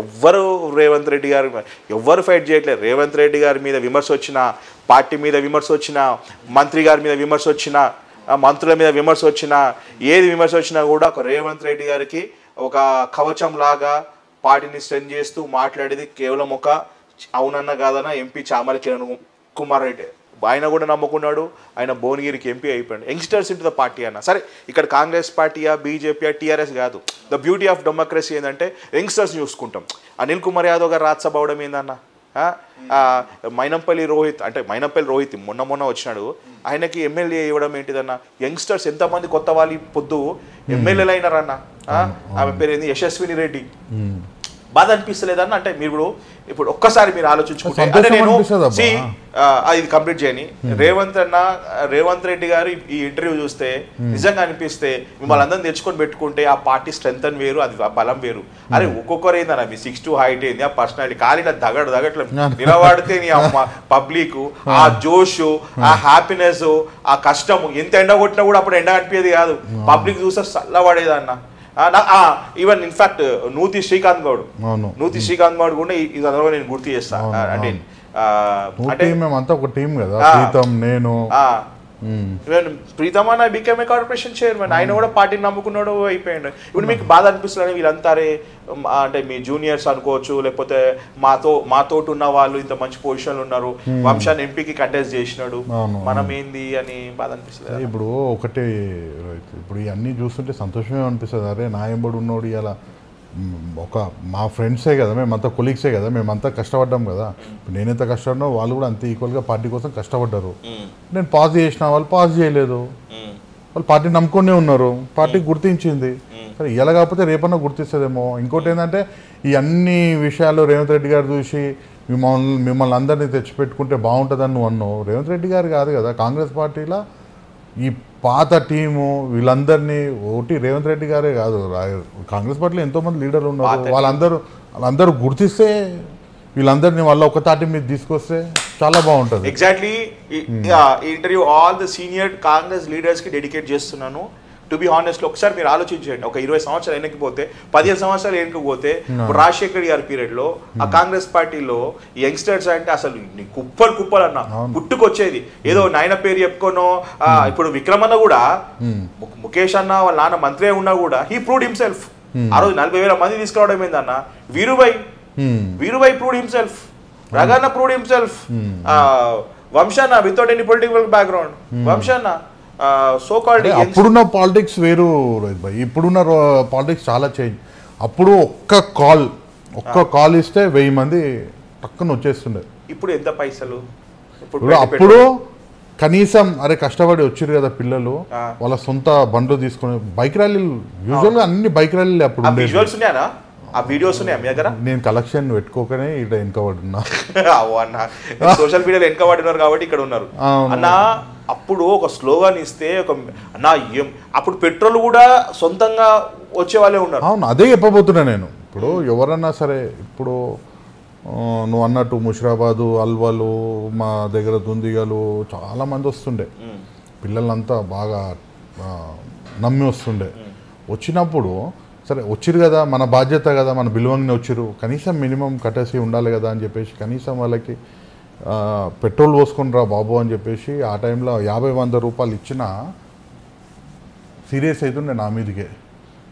ఎవ్వరు రేవంత్ రెడ్డి గారు ఎవ్వరు ఫైట్ చేయట్లేదు. రేవంత్ రెడ్డి గారి మీద విమర్శ వచ్చినా, పార్టీ మీద విమర్శ వచ్చినా, మంత్రి గారి మీద విమర్శ వచ్చినా, మంత్రుల మీద విమర్శ వచ్చినా, ఏది విమర్శ వచ్చినా కూడా ఒక రేవంత్ రెడ్డి గారికి ఒక కవచం లాగా పార్టీని స్ట్రెంత్ చేస్తూ మాట్లాడేది కేవలం ఒక అవునన్న కాదన్న ఎంపీ చామల కిరణ్ కుమార్ రెడ్డి ఆయన కూడా నమ్ముకున్నాడు, ఆయన భువనగిరికి ఎంపీ అయిపోయాడు. యంగ్స్టర్స్ ఇంటూ ద పార్టీ అన్న. సరే ఇక్కడ కాంగ్రెస్ పార్టీయా, బీజేపీయా, టీఆర్ఎస్ కాదు. ద బ్యూటీ ఆఫ్ డెమోక్రసీ ఏంటంటే యంగ్స్టర్స్ చూసుకుంటాం. అనిల్ కుమార్ యాదవ్ గారు రాజ్యసభ అవడం ఏందన్న, మైనంపల్లి రోహిత్ మొన్న వచ్చినాడు, ఆయనకి ఎమ్మెల్యే ఇవ్వడం ఏంటిదన్న. యంగ్స్టర్స్ ఎంతమంది కొత్త వాళ్ళు పొద్దు ఎమ్మెల్యేలు అయినారన్న. ఆమె పేరు ఏంది, యశస్విని రెడ్డి. బాధ అనిపిస్తలేదన్న. అంటే మీరు ఇప్పుడు ఒక్కసారి మీరు ఆలోచించుకుంటే, అంటే నేను ఇది కంప్లీట్ చేయని రేవంత్ రెడ్డి గారు ఈ ఇంటర్వ్యూ చూస్తే నిజంగా అనిపిస్తే మిమ్మల్ని అందరిని తెచ్చుకొని పెట్టుకుంటే ఆ పార్టీ స్ట్రెంత్ అని వేరు, అది బలం వేరు. అరే ఒక్కొక్కరు ఏందన్న, మీ 6'2" హైట్ ఏంది, ఆ పర్సనాలిటీ ఖాళీ దగట్లు నిలబడితే నీ పబ్లిక్ ఆ జోష్, ఆ హ్యాపీనెస్, ఆ కష్టము ఎంత ఎండ కొట్టినా కూడా అప్పుడు ఎండ అనిపించేది కాదు. పబ్లిక్ చూస్తే చల్లబడేదన్న. ఈవెన్ ఇన్ఫాక్ట్ నూతి శ్రీకాంత్ గౌడ్ కూడా ఈ సందర్భంగా నేను గుర్తు చేస్తా. అంటే మేమంతా ఒక టీం కదా, ప్రీతం, నేను, ప్రీతం అన్న బికేమ్ ఏ కార్పొరేషన్ చైర్మన్. ఆయన కూడా పార్టీని నమ్ముకున్నాడు, అయిపోయాడు. ఇప్పుడు మీకు బాధ అనిపిస్తుంది వీళ్ళంతా అంటే మీ జూనియర్స్ అనుకోవచ్చు, లేకపోతే మాతోటి ఉన్న వాళ్ళు ఇంత మంచి పొజిషన్లు ఉన్నారు, వంశాన్ని ఎంపీకి కంటెస్ట్ చేసినాడు, మనం ఏంది అని బాధ అనిపిస్తుంది. ఇప్పుడు ఒకటి ఇప్పుడు ఇవన్నీ చూస్తుంటే సంతోషమే అనిపిస్తుంది. అరే నా ఎంబడి ఉన్నోడు ఇలా ఒక మా ఫ్రెండ్సే కదా, మేమంతా కొలీగ్సే కదా, మేమంతా కష్టపడ్డాం కదా. నేనెంత కష్టపడినా వాళ్ళు కూడా అంతే ఈక్వల్గా పార్టీ కోసం కష్టపడ్డారు. నేను పాస్ చేసిన, వాళ్ళు పాస్ చేయలేదు, వాళ్ళు పార్టీ నమ్ముకునే ఉన్నారు, పార్టీ గుర్తించింది. సరే ఇలా కాకపోతే రేపన్నా ఇంకోటి ఏంటంటే ఈ అన్ని విషయాలు రేవంత్ రెడ్డి గారు చూసి మిమ్మల్ని అందరినీ తెచ్చిపెట్టుకుంటే బాగుంటుందని నువ్వు అన్నావు. రేవంత్ రెడ్డి గారు కాదు కదా, కాంగ్రెస్ పార్టీలో ఈ పాత టీము వీళ్ళందరినీ ఒకటి రేవంత్ రెడ్డి గారే కాదు, కాంగ్రెస్ పార్టీలో ఎంతోమంది లీడర్లు ఉన్నారు. వాళ్ళందరూ గుర్తిస్తే వీళ్ళందరినీ వాళ్ళ ఒక తాటి మీద తీసుకొస్తే చాలా బాగుంటుంది. ఎగ్జాక్ట్లీ ఈ interview all the senior Congress లీడర్స్కి డెడికేట్ చేస్తున్నాను. టు బి హానెస్ట్, ఒకసారి మీరు ఆలోచించండి, ఒక 20 సంవత్సరాలు వెనక్కిపోతే, 15 సంవత్సరాలు వెనక్కిపోతే, రాజశేఖర్ గారి పీరియడ్లో ఆ కాంగ్రెస్ పార్టీలో యంగ్స్టర్స్ అంటే అసలు కుప్పలు అన్న పుట్టుకొచ్చేది. ఏదో నాయన పేరు చెప్పుకోనో, ఇప్పుడు విక్రమన్న కూడా, ముఖేష్ అన్న వాళ్ళ నాన్న మంత్రి ఉన్నా కూడా హీ ప్రూవ్డ్ హిమ్సెల్ఫ్. ఆ రోజు 40,000 మంది తీసుకురావడం ఏందన్న. Veerubhai proved himself, Raganna proved himself, వంశన్న వితౌట్ ఎనీ పొలిటికల్ బ్యాక్గ్రౌండ్, వంశన్న సో కాల్డ్. అప్పుడున్న పాలిటిక్స్ వేరు రోహిత్ భాయ్, ఇప్పుడున్న పాలిటిక్స్ చాలా చేంజ్. అప్పుడు ఒక్క కాల్ ఇస్తే 1000 మంది పక్కన వచ్చేస్తుండే. ఇప్పుడు ఎంత పైసలు, అప్పుడు కనీసం అరే కష్టపడి వచ్చారు కదా పిల్లలు, వాళ్ళ సొంత బండ్లు తీసుకుని బైక్ ర్యాలీలు, యూజువల్గా అన్ని బైక్ ర్యాలీలు అప్పుడు ఆ వీడియోస్ ఉన్నాయా మీ దగ్గర? నేను కలెక్షన్ పెట్టుకోకనే ఇక్కడ వెనకబడున్నా. అన్న సోషల్ మీడియాలో వెనకబడినారు కాబట్టి ఇక్కడ ఉన్నారు అన్న. అప్పుడు ఒక స్లోగాన్ ఇస్తే అన్న అప్పుడు పెట్రోల్ కూడా సొంతంగా వచ్చే వాళ్ళే ఉన్నారు. అవును, అదే చెప్పబోతున్నా నేను. ఇప్పుడు ఎవరన్నా సరే, ఇప్పుడు నువ్వు అన్నట్టు ముషిరాబాదు, అల్వాలు, మా దగ్గర దుందిగలు చాలామంది వస్తుండే, పిల్లలంతా బాగా నమ్మి వస్తుండే. వచ్చినప్పుడు సరే వచ్చిరు కదా, మన బాధ్యత కదా, మన బిల్వంగానే వచ్చిరు, కనీసం మినిమం కట్టేసి ఉండాలి కదా అని చెప్పేసి కనీసం వాళ్ళకి పెట్రోల్ పోసుకొని రా బాబు అని చెప్పేసి ఆ టైంలో 50-100 రూపాయలు ఇచ్చినా సీరియస్ అవుతుండే నా మీదకే.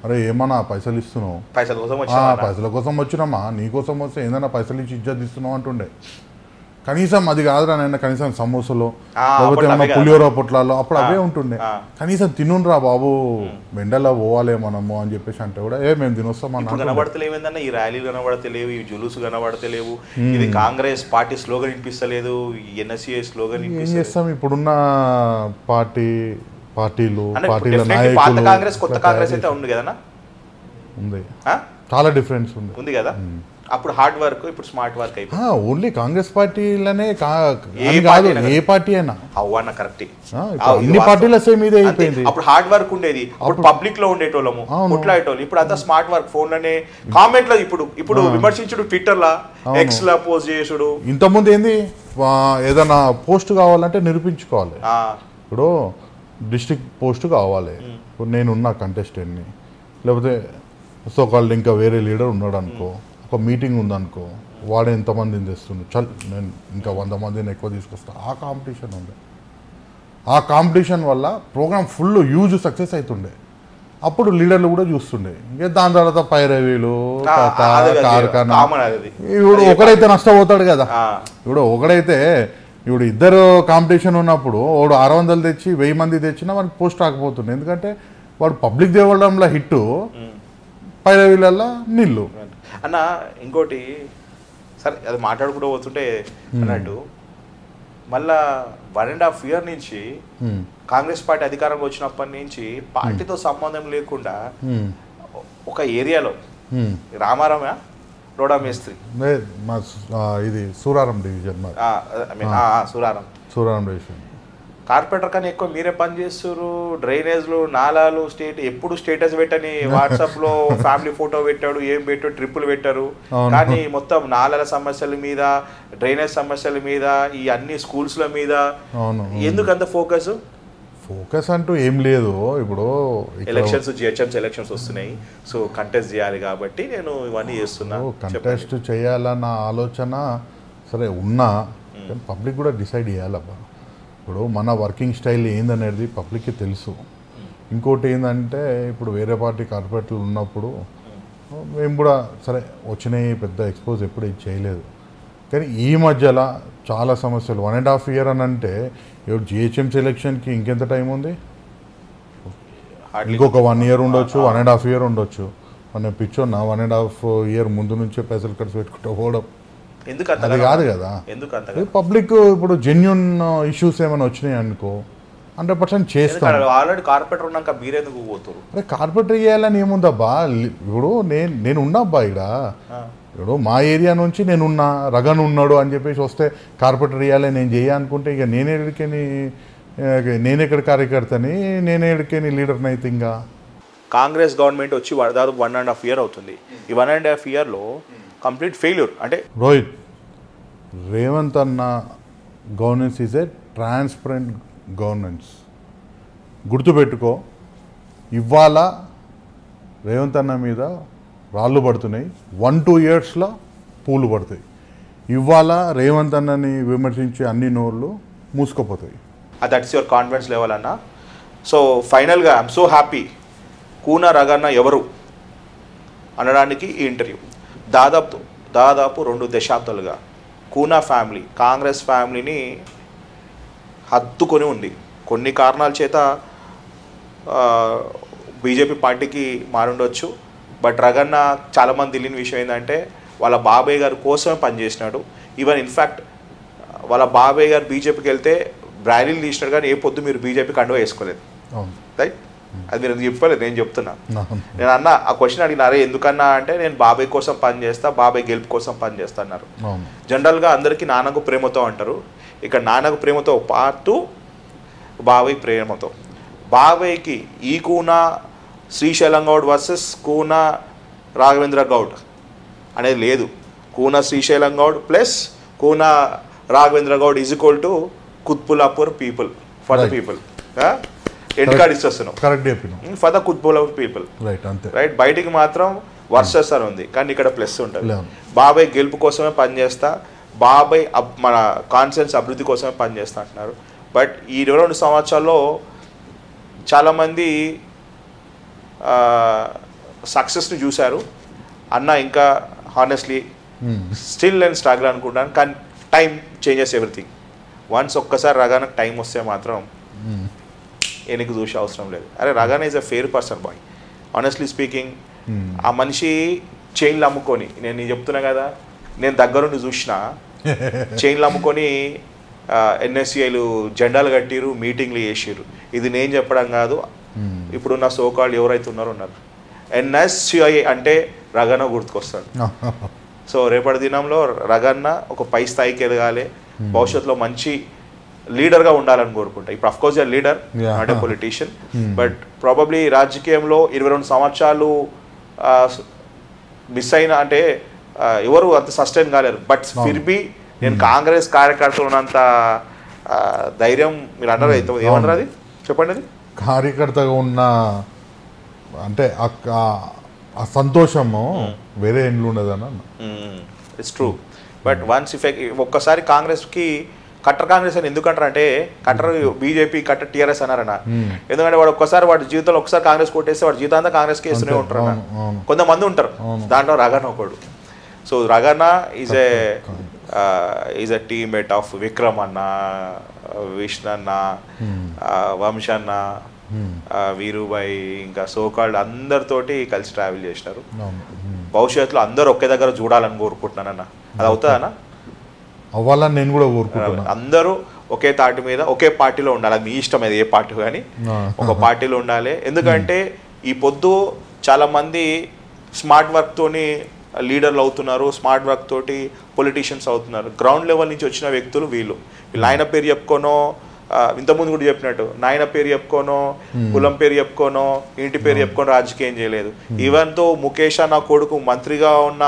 అరే ఏమన్నా పైసలు ఇస్తున్నావు, పైసల కోసం వచ్చినామా, నీకోసం వస్తే ఏందన్నా పైసలు ఇచ్చి ఇజ్జత్ ఇస్తున్నావు అంటుండే. కనీసం అది కాదురా నాయన, కనీసం సమోసాలో లేకపోతే ఏమన్నా పులిహోర పొట్లాల్లో అప్పుడు అవే ఉంటుండే. కనీసం తినుండ్రా బాబు, మెండలో పోవాలే మనము అని చెప్పేసి అంటే కూడా మేము తినొస్తామన్నా. కనబడతలేవు, ఈ ర్యాలీలు కనబడతలేవు, ఈ జులూసు కనబడతలేవు, ఇది కాంగ్రెస్ పార్టీ స్లోగన్ వినిపిస్తలేదు, ఎన్ఎస్ఏ స్లోగన్. ఏం చేస్తాం, ఇప్పుడున్న పార్టీల నాయకులు, కాంగ్రెస్ కొత్త కాంగ్రెస్ అయితే ఉంది కదా, ఉంది, చాలా డిఫరెన్స్ ఉంది కదా. అప్పుడు హార్డ్ వర్క్, ఇప్పుడు స్మార్ట్ వర్క్ అయిపోయింది. ఓన్లీ కాంగ్రెస్ పార్టీలనే కాదు, ఏ పార్టీ అయినా అవ్వన్న కరెక్ట్. అన్ని పార్టీల సేమ్ ఇదే అయిపోయింది. అప్పుడు హార్డ్ వర్క్ ఉండేది, అప్పుడు పబ్లిక్ లో ఉండేటోళ్ళము, కొట్లాడేటోళ్ళు. ఇప్పుడు అంతా స్మార్ట్ వర్క్, ఫోన్ లోనే కామెంట్ లో. ఇప్పుడు విమర్శించుడు ట్విట్టర్ లా, ఎక్స్ లా పోస్ట్ చేసుడు. ఇంతకుముందు ఏంది, ఏదైనా పోస్ట్ కావాలంటే నిరూపించుకోవాలి. ఇప్పుడు డిస్ట్రిక్ట్ పోస్ట్ కావాలి, ఇప్పుడు నేనున్నా కంటెస్టెంట్ని, లేకపోతే సో కాల్డ్ ఇంకా వేరే లీడర్ ఉన్నాడు అనుకో, ఒక మీటింగ్ ఉందనుకో, వాడు ఎంతమందిని తెస్తుండే, చల్ నేను ఇంకా 100 మందిని ఎక్కువ తీసుకొస్తా. ఆ కాంపిటీషన్ ఉండే, ఆ కాంపిటీషన్ వల్ల ప్రోగ్రామ్ ఫుల్ హ్యూజ్ సక్సెస్ అవుతుండే. అప్పుడు లీడర్లు కూడా చూస్తుండే. ఇంకా దాని తర్వాత పైరవీలు, కార్ఖానా. ఇప్పుడు ఒకడైతే నష్టపోతాడు కదా. ఇప్పుడు ఒకడైతే ఇప్పుడు ఇద్దరు కాంపిటీషన్ ఉన్నప్పుడు వాడు 600 తెచ్చి 1000 మంది తెచ్చినా వాడికి పోస్ట్ రాకపోతుంది. ఎందుకంటే వాడు పబ్లిక్ దేవడంలో హిట్, పైరవీళ్ళల్లో నీళ్ళు. అన్న ఇంకోటి సరే అది మాట్లాడుకుంటూ పోతుంటే అన్నట్టు మళ్ళా 1.5 year నుంచి కాంగ్రెస్ పార్టీ అధికారంలో వచ్చినప్పటి నుంచి పార్టీతో సంబంధం లేకుండా ఒక ఏరియాలో రామారామ రోడా మేస్త్రి ఇది Suraram division, Suraram division corporator కన్నా ఎక్కువ మీరే పని చేస్తారు. డ్రైనేజ్లు, నాలాలు, ఎప్పుడు స్టేటస్ పెట్టని వాట్సాప్ లో ఫ్యామిలీ ఫోటో పెట్టాడు, ఏం పెట్టాడు, ట్రిప్పులు పెట్టారు. కానీ మొత్తం నాలాల సమస్యల మీద, డ్రైనేజ్ సమస్యల మీద, ఈ అన్ని స్కూల్స్ల మీద ఎందుకు అంత ఫోకస్ అంటూ ఏం లేదు. ఇప్పుడు ఎలక్షన్స్, జిహెచ్ఎంసీ ఎలక్షన్స్ వస్తున్నాయి, సో కంటెస్ట్ చేయాలి కాబట్టి నేను ఇవన్నీ చేస్తున్నా. కంటెస్ట్ చేయాలన్న ఆలోచన సరే ఉన్నా, పబ్లిక్ కూడా డిసైడ్ చేయాలబ్బా. ఇప్పుడు మన వర్కింగ్ స్టైల్ ఏందనేది పబ్లిక్కి తెలుసు. ఇంకోటి ఏంటంటే ఇప్పుడు వేరే పార్టీ కార్పొరేటర్లు ఉన్నప్పుడు మేము కూడా సరే వచ్చినాయి, పెద్ద ఎక్స్పోజ్ ఎప్పుడు ఇది చేయలేదు. కానీ ఈ మధ్యలో చాలా సమస్యలు 1.5 year అని అంటే ఇప్పుడు జిహెచ్ఎంసీ ఎలక్షన్కి ఇంకెంత టైం ఉంది? ఇంకొక 1 year ఉండొచ్చు, 1.5 year ఉండొచ్చు. మనం పిచ్చోన్నా 1.5 year ముందు నుంచే పైసలు ఖర్చు పెట్టుకుంటూ పోవడం అది కాదు కదా. పబ్లిక్ ఇప్పుడు జెన్యున్ ఇష్యూస్ ఏమైనా వచ్చినాయి అనుకో 100% చేస్తాం. అరే కార్పొరేటర్ చేయాలని ఏముందబ్బా. ఇప్పుడు నేను ఉన్నాబ్బా ఇక్కడ, ఇప్పుడు మా ఏరియా నుంచి నేనున్నా, రగన్ ఉన్నాడు అని చెప్పేసి వస్తే కార్పొరేటర్ చేయాలి నేను చేయాలనుకుంటే ఇక నేనెక్కడ కార్యకర్తని, నేనేడికేని లీడర్ని అయితే. ఇంకా కాంగ్రెస్ గవర్నమెంట్ వచ్చి దాదాపు 1.5 year అవుతుంది. ఈ 1.5 yearలో కంప్లీట్ ఫెయిల్యూర్. అంటే రోహిత్, రేవంత్ అన్న governance is a transparent governance. గుర్తుపెట్టుకో, ఇవాళ రేవంత్ అన్న మీద రాళ్ళు పడుతున్నాయి, 1-2 yearsలో పూలు పడతాయి. ఇవాళ రేవంత్ అన్నని విమర్శించే అన్ని నోళ్ళు మూసుకుపోతాయి. దట్స్ యువర్ కాన్ఫిడెన్స్ లెవెల్ అన్న. సో ఫైనల్గా I'm so happy. Koona Raganna ఎవరు అనడానికి ఈ ఇంటర్వ్యూ. దాదాపు 2 దశాబ్దాలుగా కూనా ఫ్యామిలీ కాంగ్రెస్ ఫ్యామిలీని హత్తుకొని ఉంది. కొన్ని కారణాల చేత బీజేపీ పార్టీకి మారుండొచ్చు. బట్ రగన్న చాలామంది తెలియని విషయం ఏంటంటే వాళ్ళ బాబాయ్ గారు కోసమే పనిచేసినాడు. ఈవెన్ ఇన్ఫ్యాక్ట్ వాళ్ళ బాబాయ్ గారు బీజేపీకి వెళ్తే బ్రాలీలు తీసినాడు, కానీ ఏ పొద్దు మీరు బీజేపీ కండువా వేసుకోలేదు. రైట్, అది మీరు ఎందుకు చెప్పలేదు, నేను చెప్తున్నా. నేను అన్న ఆ క్వశ్చన్ అడిగినారే ఎందుకన్నా అంటే నేను బాబాయ్ కోసం పనిచేస్తా, బాబాయ్ గెలుపు కోసం పనిచేస్తా అన్నారు. జనరల్గా అందరికీ నాన్నకు ప్రేమతో అంటారు. ఇక్కడ నాన్నకు ప్రేమతో పాటు బాబాయ్ ప్రేమతో. బాబాయ్కి ఈ కూనా శ్రీశైలం గౌడ్ వర్సెస్ కూనా రాఘవేంద్ర గౌడ్ అనేది లేదు. Koona Srisailam Goud plus Koona Raghavendra Goud is equal to Quthbullapur people for the people. End card ఇస్తున్నాం for the Quthbullapur people. Right, బయటికి మాత్రం వర్సెస్ అని ఉంది, కానీ ఇక్కడ ప్లస్ ఉంటుంది. బాబాయ్ గెలుపు కోసమే పనిచేస్తా, బాబాయ్ మన కాన్ఫిడెన్స్ అభివృద్ధి కోసమే పనిచేస్తా అంటున్నారు. బట్ ఈ 22 సంవత్సరాల్లో చాలామంది సక్సెస్ని చూశారు. అన్న ఇంకా హానెస్ట్లీ స్టిల్ నేను స్ట్రగుల్ అనుకుంటాను, కానీ టైం చేంజెస్ ఎవ్రీథింగ్. వన్స్ ఒక్కసారి రగానకు టైం వస్తే మాత్రం ఎనికి చూసే అవసరం లేదు. అరే Raganna is a fair person boy, honestly speaking. ఆ మనిషి చైన్లు అమ్ముకొని, నేను చెప్తున్నా కదా, నేను దగ్గరుండి చూసిన చైన్లు అమ్ముకొని ఎన్ఎస్సిఐలు జెండాలు కట్టిరు, మీటింగ్లు చేసిరు. ఇది నేను చెప్పడం కాదు, ఇప్పుడున్న సోకాళ్ళు ఎవరైతే ఉన్నారు. ఎన్ఎస్సిఐ అంటే రగన్న గుర్తుకొస్తాడు. సో రేపటి దినంలో రగన్న ఒక పై స్థాయికి ఎదగాలి, భవిష్యత్తులో మంచి లీడర్గా ఉండాలని కోరుకుంటా. ఇప్పుడు of course you're leader, not a politician, but probably రాజకీయంలో 22 సంవత్సరాలు మిస్ అయిన అంటే ఎవరు అంత సస్టైన్ కాలేరు. బట్ ఫిర్బీ నేను కాంగ్రెస్ కార్యకర్తలు ఉన్నంత ధైర్యం మీరు అన్నారు అయితే ఏమన్నారు, అది చెప్పండి. అది కార్యకర్తగా ఉన్న అంటే ఆ సంతోషము వేరే ఎండ్లు ఉండదన్న. It's true. బట్ వన్స్ ఒక్కసారి కాంగ్రెస్కి కట్టర్ కాంగ్రెస్ అని ఎందుకంటారు అంటే, కట్టర్ బీజేపీ, కట్టర్ టీఆర్ఎస్ అన్నారన్న. ఎందుకంటే వాడు ఒక్కసారి వాడి జీవితంలో ఒకసారి కాంగ్రెస్ కొట్టేస్తే వాడు జీవితాంతా కాంగ్రెస్కి వేస్తూనే ఉంటారు అన్న. కొంతమంది ఉంటారు, దాంట్లో రగన్న ఒకడు. So Raganna is a is a teammate of Vikram అన్న, విష్ణు అన్న, వంశ అన్న, వీరుబాయి, ఇంకా సోకాల్డ్ అందరితోటి కలిసి ట్రావెల్ చేసినారు. భవిష్యత్తులో అందరూ ఒకే దగ్గర చూడాలని కోరుకుంటున్నానన్న. అది అవుతుందన్న? అవ్వాలని నేను కూడా కోరుకుంటున్నాను. అందరూ ఒకే తాటి మీద ఒకే పార్టీలో ఉండాలి. అది మీ ఇష్టం, అది ఏ పార్టీ కానీ ఒక పార్టీలో ఉండాలి. ఎందుకంటే ఈ పొద్దు చాలామంది స్మార్ట్ వర్క్ తోని లీడర్లు అవుతున్నారు, స్మార్ట్ వర్క్ తోటి పొలిటీషియన్స్ అవుతున్నారు. గ్రౌండ్ లెవెల్ నుంచి వచ్చిన వ్యక్తులు వీళ్ళు. ఆయన పేరు చెప్పుకోనో, ఇంతకుముందు కూడా చెప్పినట్టు నాయన పేరు చెప్పుకోనో, కులం పేరు చెప్పుకోనో, ఇంటి పేరు చెప్పుకొని రాజకీయం చేయలేదు. ఈవెన్ తో ముఖేష్ అన్న కొడుకు, మంత్రిగా ఉన్న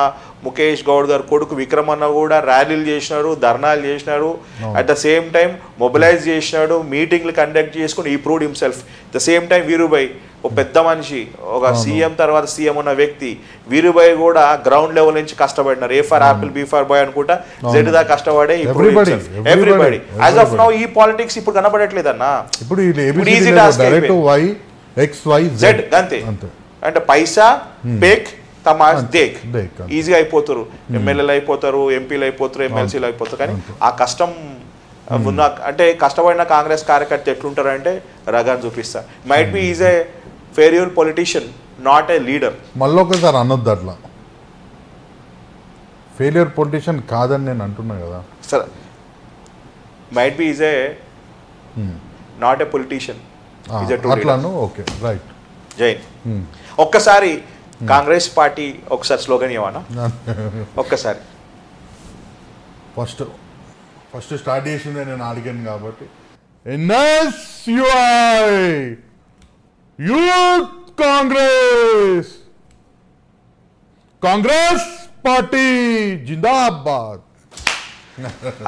ముఖేష్ గౌడ్ గారు కొడుకు విక్రమ్ అన్న కూడా ర్యాలీలు చేసినారు, ధర్నాలు చేసినారు. At the same time mobilize చేసినాడు, మీటింగ్లు కండక్ట్ చేసుకుని ఈ proved himself. The same time Veerubhai ఒక పెద్ద మనిషి, ఒక సీఎం తర్వాత సీఎం ఉన్న వ్యక్తి. వీరుబాయ్ కూడా గ్రౌండ్ లెవెల్ నుంచి కష్టపడినారు. A for apple, B for boy అనుకుంటా జెడ్ దా కష్టపడే ఎవ్రీబడి. యాజ్ ఆఫ్ నౌ ఈ పాలిటిక్స్ ఇప్పుడు కనపడట్లేదన్నా. ఇప్పుడు easy task Y X Y Z అంతే. అంటే పైసా పేక్ తమాష్ దేక్ ఈజీగా అయిపోతారు. ఎమ్మెల్యేలు అయిపోతారు, ఎంపీలు అయిపోతారు, ఎమ్మెల్సీలు అయిపోతారు. కానీ ఆ కష్టం ఉన్న, అంటే కష్టపడిన కాంగ్రెస్ కార్యకర్త ఎట్లుంటారంటే రగాన్ని చూపిస్తా. Might be is a failure politician, not a leader. మళ్ళీ ఒకసారి అనొద్దు అట్లా. ఫెయిల్యూర్ పొలిటీషియన్ కాదని నేను అంటున్నా కదా sir. Might be is a not a politician, is a true leader. Okay right. జై. ఒక్కసారి కాంగ్రెస్ పార్టీ ఒకసారి స్లోగన్ ఇవ్వనా? ఒక్కసారి ఫస్ట్ స్టార్ట్ చేసిందే నేను అడిగాను కాబట్టి. ఎన్ఎస్యుఐ యూత్ కాంగ్రెస్ పార్టీ జిందాబాద్.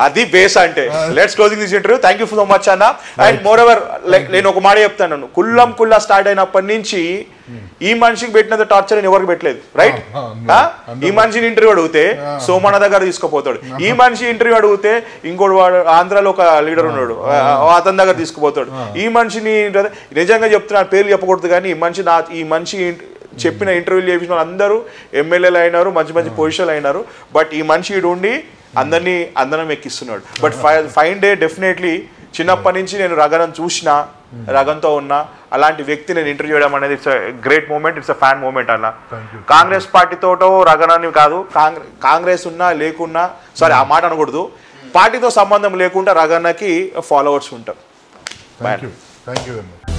అది బేస్ అంటే. Let's closing this interview. Thank you so much అన్న. అండ్ మోర్ ఎవర్ నేను ఒక మాట చెప్తాను, కుల్లా స్టార్ట్ అయినప్పటి నుంచి ఈ మనిషికి పెట్టినంత టార్చర్ నేను ఎవరికి పెట్టలేదు. రైట్? ఈ మనిషిని ఇంటర్వ్యూ అడిగితే సోమన్న దగ్గర తీసుకుపోతాడు. ఈ మనిషి ఇంటర్వ్యూ అడిగితే ఇంకోటి వాడు ఆంధ్రాలో ఒక లీడర్ ఉన్నాడు, అతని దగ్గర తీసుకుపోతాడు. ఈ మనిషిని నిజంగా చెప్తున్నాను, పేర్లు చెప్పకూడదు కానీ ఈ మనిషి చెప్పిన ఇంటర్వ్యూలు చేసిన వాళ్ళందరూ ఎమ్మెల్యేలు అయినారు, మంచి మంచి పొజిషన్లు అయినారు. బట్ ఈ మనిషి ఇటు ఉండి అందరం ఎక్కిస్తున్నాడు. బట్ ఫైన్ డే డెఫినెట్లీ చిన్నప్పటి నుంచి నేను రగనను చూసిన, రగన్తో ఉన్నా. అలాంటి వ్యక్తి నేను ఇంటర్వ్యూ చేయడం అనేది it's great moment, it's a fan moment అన్న. కాంగ్రెస్ పార్టీతోటో రగనని కాదు, కాంగ్రెస్ ఉన్నా లేకున్నా, సారీ ఆ మాట అనకూడదు, పార్టీతో సంబంధం లేకుండా రగన్నకి ఫాలోవర్స్ ఉంటారు. Thank you very much.